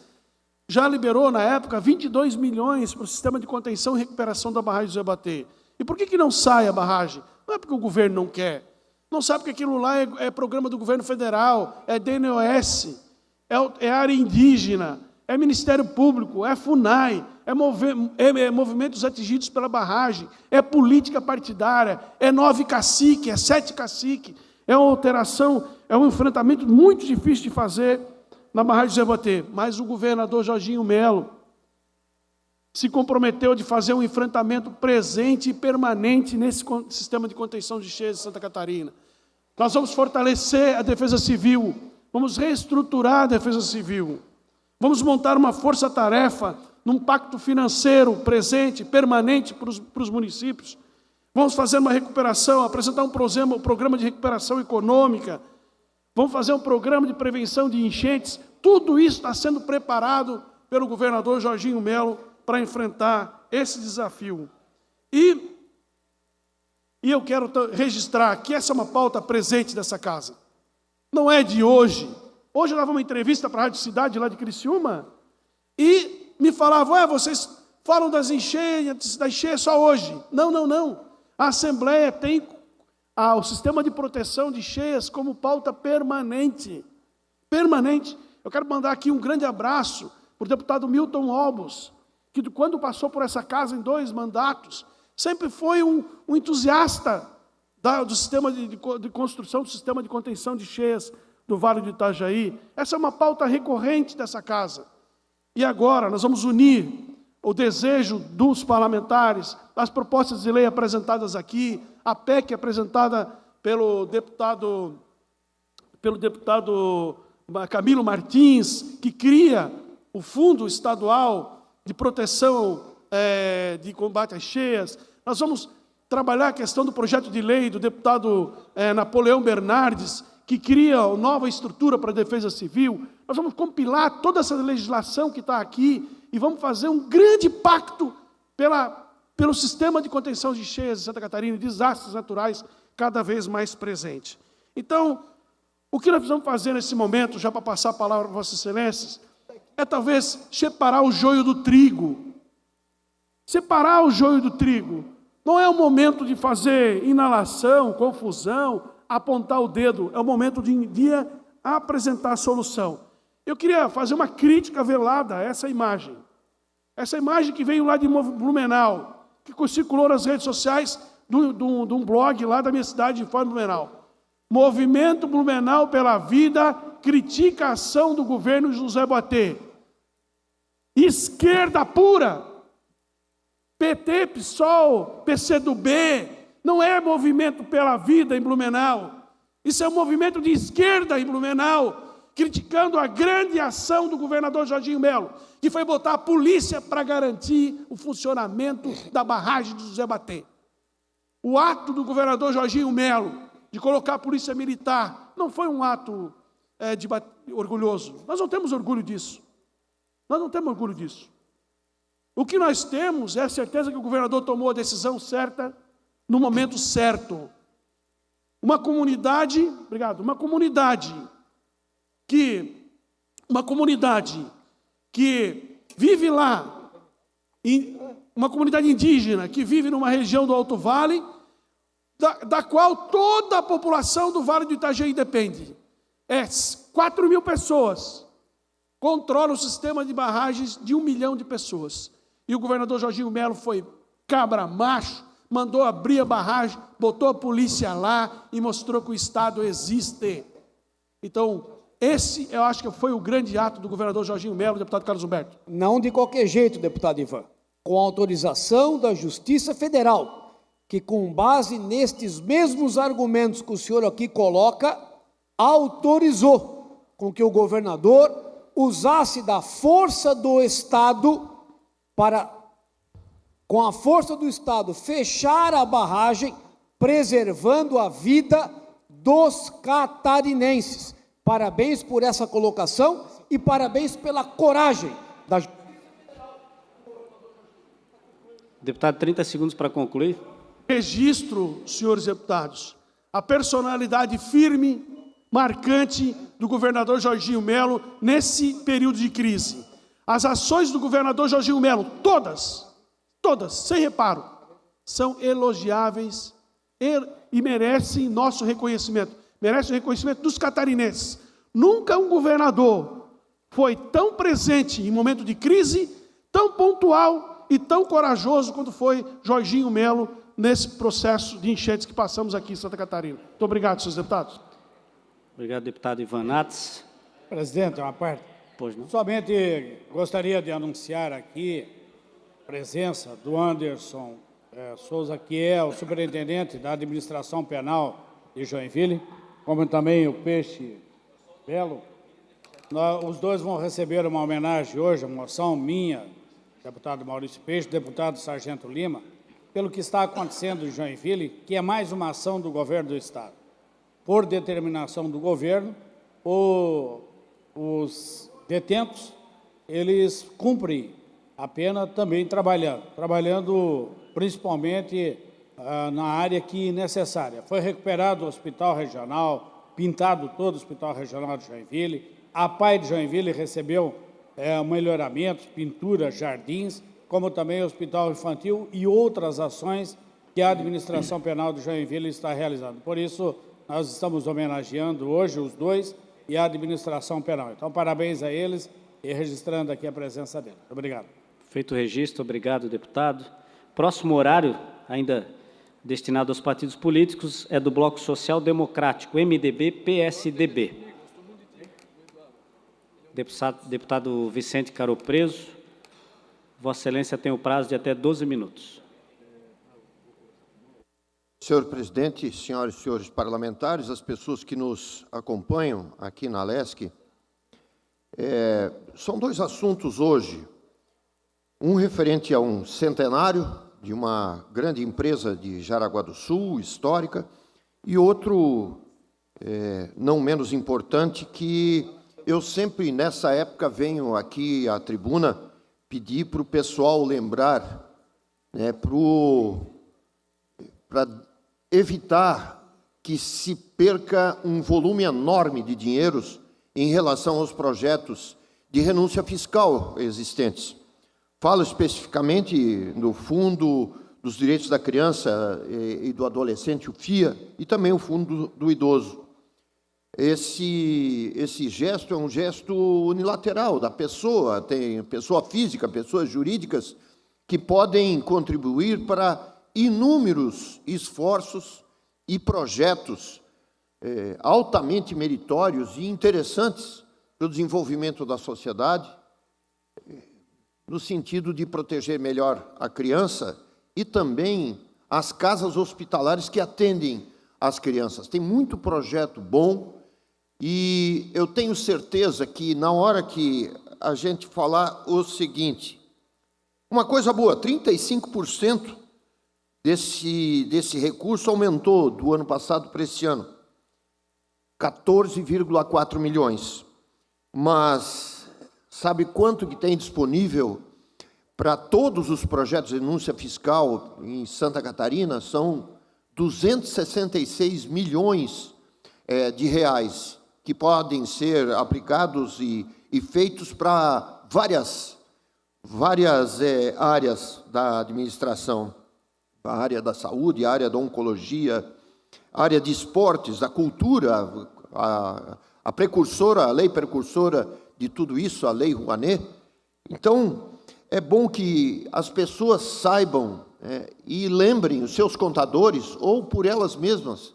já liberou, na época, 22 milhões para o sistema de contenção e recuperação da barragem do Zebatê. E por que não sai a barragem? Não é porque o governo não quer. Não sabe que aquilo lá é programa do governo federal, é DNOS, é área indígena, é Ministério Público, é FUNAI, é movimentos atingidos pela barragem, é política partidária, é 9 cacique, é 7 cacique, é uma alteração, é um enfrentamento muito difícil de fazer na barragem do Zebatê. Mas o governador Jorginho Melo se comprometeu de fazer um enfrentamento presente e permanente nesse sistema de contenção de cheias de Santa Catarina. Nós vamos fortalecer a Defesa Civil, vamos reestruturar a Defesa Civil, vamos montar uma força-tarefa num pacto financeiro presente, permanente para os municípios. Vamos fazer uma recuperação, apresentar um programa de recuperação econômica, vamos fazer um programa de prevenção de enchentes. Tudo isso está sendo preparado pelo governador Jorginho Melo para enfrentar esse desafio. E eu quero registrar que essa é uma pauta presente dessa casa. Não é de hoje. Hoje eu dava uma entrevista para a Rádio Cidade, lá de Criciúma, e me falavam, vocês falam das enchentes só hoje. Não. A Assembleia tem o sistema de proteção de cheias como pauta permanente. Permanente. Eu quero mandar aqui um grande abraço para o deputado Milton Olbos, que quando passou por essa casa em 2 mandatos, sempre foi um entusiasta do sistema de construção do sistema de contenção de cheias do Vale do Itajaí. Essa é uma pauta recorrente dessa casa. E agora nós vamos unir o desejo dos parlamentares, as propostas de lei apresentadas aqui, a PEC apresentada pelo deputado Camilo Martins, que cria o Fundo Estadual de Proteção de Combate às Cheias. Nós vamos trabalhar a questão do projeto de lei do deputado Napoleão Bernardes, que cria uma nova estrutura para a defesa civil. Nós vamos compilar toda essa legislação que está aqui e vamos fazer um grande pacto pelo sistema de contenção de cheias de Santa Catarina e desastres naturais cada vez mais presente. Então, o que nós precisamos fazer nesse momento, já para passar a palavra para Vossas Excelências, é talvez separar o joio do trigo. Separar o joio do trigo. Não é o momento de fazer inalação, confusão, apontar o dedo. É o momento de apresentar a solução. Eu queria fazer uma crítica velada a essa imagem. Essa imagem que veio lá de Blumenau, que circulou nas redes sociais de um blog lá da minha cidade, de Fora Blumenau. Movimento Blumenau pela Vida critica a ação do governo José Boatê. Esquerda pura. PT, PSOL, PCdoB, não é movimento pela vida em Blumenau. Isso é um movimento de esquerda em Blumenau, criticando a grande ação do governador Jorginho Melo, que foi botar a polícia para garantir o funcionamento da barragem de José Boatê. O ato do governador Jorginho Melo de colocar a polícia militar não foi um ato orgulhoso. Nós não temos orgulho disso. Nós não temos orgulho disso. O que nós temos é a certeza que o governador tomou a decisão certa no momento certo. Uma comunidade que vive lá, uma comunidade indígena que vive numa região do Alto Vale, da qual toda a população do Vale do Itajaí depende. 4.000 pessoas controlam o sistema de barragens de 1 milhão de pessoas. E o governador Jorginho Melo foi cabra macho, mandou abrir a barragem, botou a polícia lá e mostrou que o Estado existe. Então, esse eu acho que foi o grande ato do governador Jorginho Melo, deputado Carlos Humberto. Não de qualquer jeito, deputado Ivan. Com autorização da Justiça Federal, que com base nestes mesmos argumentos que o senhor aqui coloca, autorizou com que o governador usasse da força do Estado para, com a força do Estado, fechar a barragem, preservando a vida dos catarinenses. Parabéns por essa colocação e parabéns pela coragem da... Deputado, 30 segundos para concluir. Registro, senhores deputados, a personalidade firme, marcante do governador Jorginho Melo nesse período de crise. As ações do governador Jorginho Melo, todas, sem reparo, são elogiáveis e merecem nosso reconhecimento. Merecem o reconhecimento dos catarinenses. Nunca um governador foi tão presente em momento de crise, tão pontual e tão corajoso quanto foi Jorginho Melo nesse processo de enchentes que passamos aqui em Santa Catarina. Muito obrigado, senhores deputados. Obrigado, deputado Ivan Nats. Presidente, uma parte. Pois não. Somente gostaria de anunciar aqui a presença do Anderson Souza, que é o superintendente da administração penal de Joinville, como também o Peixe Belo. Os dois vão receber uma homenagem hoje, uma moção minha, deputado Maurício Peixe, deputado Sargento Lima, pelo que está acontecendo em Joinville, que é mais uma ação do governo do Estado. Por determinação do governo, os detentos, eles cumprem a pena também trabalhando principalmente na área que necessária. Foi recuperado o Hospital Regional, pintado todo o Hospital Regional de Joinville. A PAI de Joinville recebeu melhoramentos, pintura, jardins, como também o Hospital Infantil e outras ações que a Administração Penal de Joinville está realizando. Por isso, nós estamos homenageando hoje os dois e a Administração Penal. Então, parabéns a eles e registrando aqui a presença deles. Obrigado. Feito o registro, obrigado, deputado. Próximo horário, ainda destinado aos partidos políticos, é do Bloco Social Democrático, MDB-PSDB. Deputado Vicente Caro Preso, Vossa Excelência tem o prazo de até 12 minutos. Senhor presidente, senhoras e senhores parlamentares, as pessoas que nos acompanham aqui na LESC, são dois assuntos hoje. Um referente a um centenário de uma grande empresa de Jaraguá do Sul, histórica, e outro, não menos importante, que eu sempre, nessa época, venho aqui à tribuna pedir para o pessoal lembrar, para evitar que se perca um volume enorme de dinheiros em relação aos projetos de renúncia fiscal existentes. Falo especificamente no Fundo dos Direitos da Criança e do Adolescente, o FIA, e também o Fundo do Idoso. Esse gesto é um gesto unilateral da pessoa, tem pessoa física, pessoas jurídicas, que podem contribuir para inúmeros esforços e projetos altamente meritórios e interessantes para o desenvolvimento da sociedade, no sentido de proteger melhor a criança e também as casas hospitalares que atendem as crianças. Tem muito projeto bom e eu tenho certeza que na hora que a gente falar o seguinte, uma coisa boa, 35% desse recurso aumentou do ano passado para esse ano, 14,4 milhões. Mas sabe quanto que tem disponível para todos os projetos de denúncia fiscal em Santa Catarina? São 266 milhões de reais que podem ser aplicados e feitos para várias áreas da administração. A área da saúde, a área da oncologia, a área de esportes, a cultura, a precursora, a lei precursora de tudo isso, a Lei Rouanet. Então, é bom que as pessoas saibam e lembrem os seus contadores, ou por elas mesmas,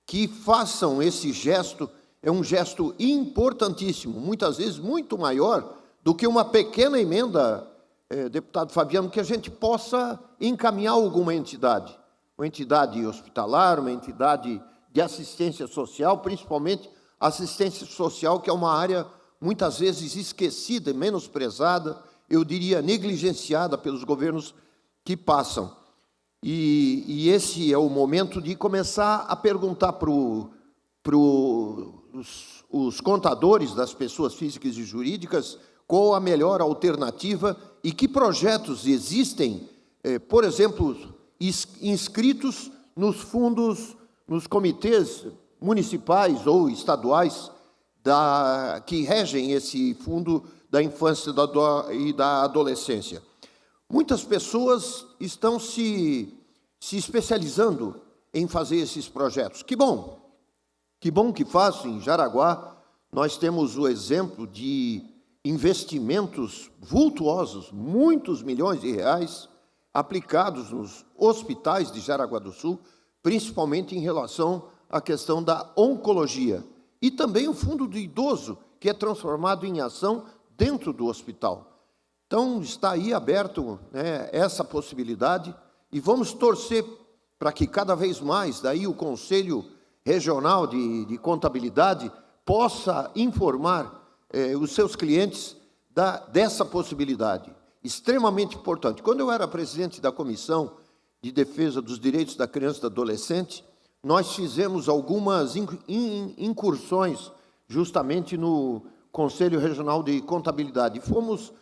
que façam esse gesto. É um gesto importantíssimo, muitas vezes muito maior do que uma pequena emenda, deputado Fabiano, que a gente possa encaminhar alguma entidade. Uma entidade hospitalar, uma entidade de assistência social, principalmente assistência social, que é uma área muitas vezes esquecida e menosprezada, eu diria negligenciada pelos governos que passam. E esse é o momento de começar a perguntar para os contadores das pessoas físicas e jurídicas qual a melhor alternativa e que projetos existem, por exemplo, inscritos nos fundos, nos comitês municipais ou estaduais que regem esse fundo da infância e da adolescência. Muitas pessoas estão se especializando em fazer esses projetos. Que bom que façam. Em Jaraguá, nós temos o exemplo de investimentos vultuosos, muitos milhões de reais, aplicados nos hospitais de Jaraguá do Sul, principalmente em relação à questão da oncologia. E também o Fundo do Idoso, que é transformado em ação dentro do hospital. Então, está aí aberto essa possibilidade e vamos torcer para que cada vez mais daí o Conselho Regional de Contabilidade possa informar os seus clientes dessa possibilidade, extremamente importante. Quando eu era presidente da Comissão de Defesa dos Direitos da Criança e do Adolescente, nós fizemos algumas incursões justamente no Conselho Regional de Contabilidade. Fomos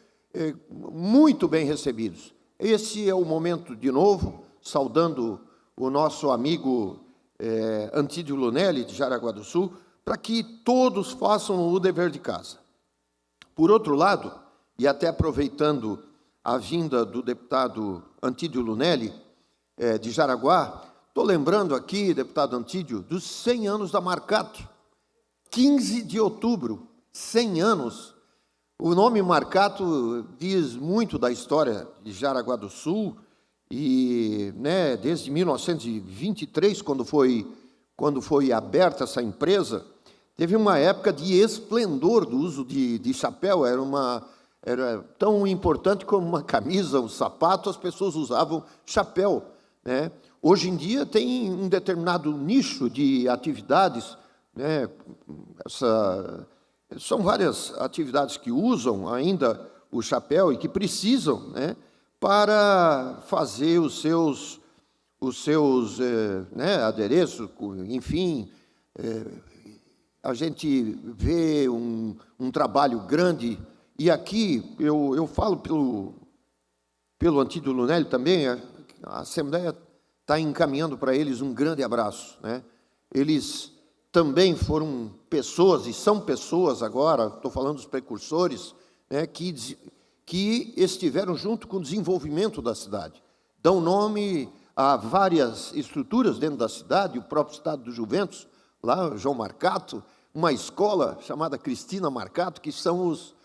muito bem recebidos. esse é o momento, de novo, saudando o nosso amigo Antídio Lunelli, de Jaraguá do Sul, para que todos façam o dever de casa. Por outro lado, e até aproveitando a vinda do deputado Antídio Lunelli, de Jaraguá, estou lembrando aqui, deputado Antídio, dos 100 anos da Marcato. 15 de outubro, 100 anos. O nome Marcato diz muito da história de Jaraguá do Sul, e desde 1923, quando foi aberta essa empresa, teve uma época de esplendor do uso de chapéu, era tão importante como uma camisa, um sapato, as pessoas usavam chapéu, né? Hoje em dia tem um determinado nicho de atividades, né? São várias atividades que usam ainda o chapéu e que precisam, né, para fazer os seus adereços, enfim. A gente vê um trabalho grande, e aqui eu falo pelo Antídio Lunelli também, a Assembleia está encaminhando para eles um grande abraço, né? Eles também foram pessoas, e são pessoas agora, estou falando dos precursores, né, que estiveram junto com o desenvolvimento da cidade. Dão nome a várias estruturas dentro da cidade, o próprio Estado do Juventus, lá, João Marcato, uma escola chamada Cristina Marcato, que são os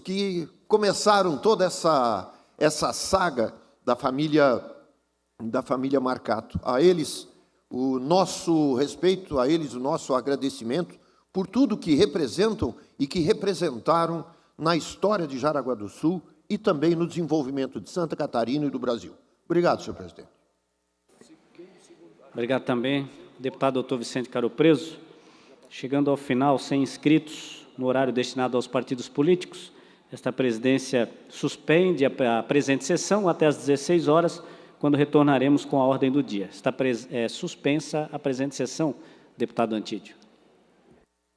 que começaram toda essa saga da família Marcato. A eles o nosso respeito, a eles o nosso agradecimento por tudo que representam e que representaram na história de Jaraguá do Sul e também no desenvolvimento de Santa Catarina e do Brasil. Obrigado, senhor presidente. Obrigado também, deputado doutor Vicente Caro Preso. Chegando ao final, sem inscritos no horário destinado aos partidos políticos, esta presidência suspende a presente sessão até às 16 horas, quando retornaremos com a ordem do dia. Está suspensa a presente sessão, deputado Antídio.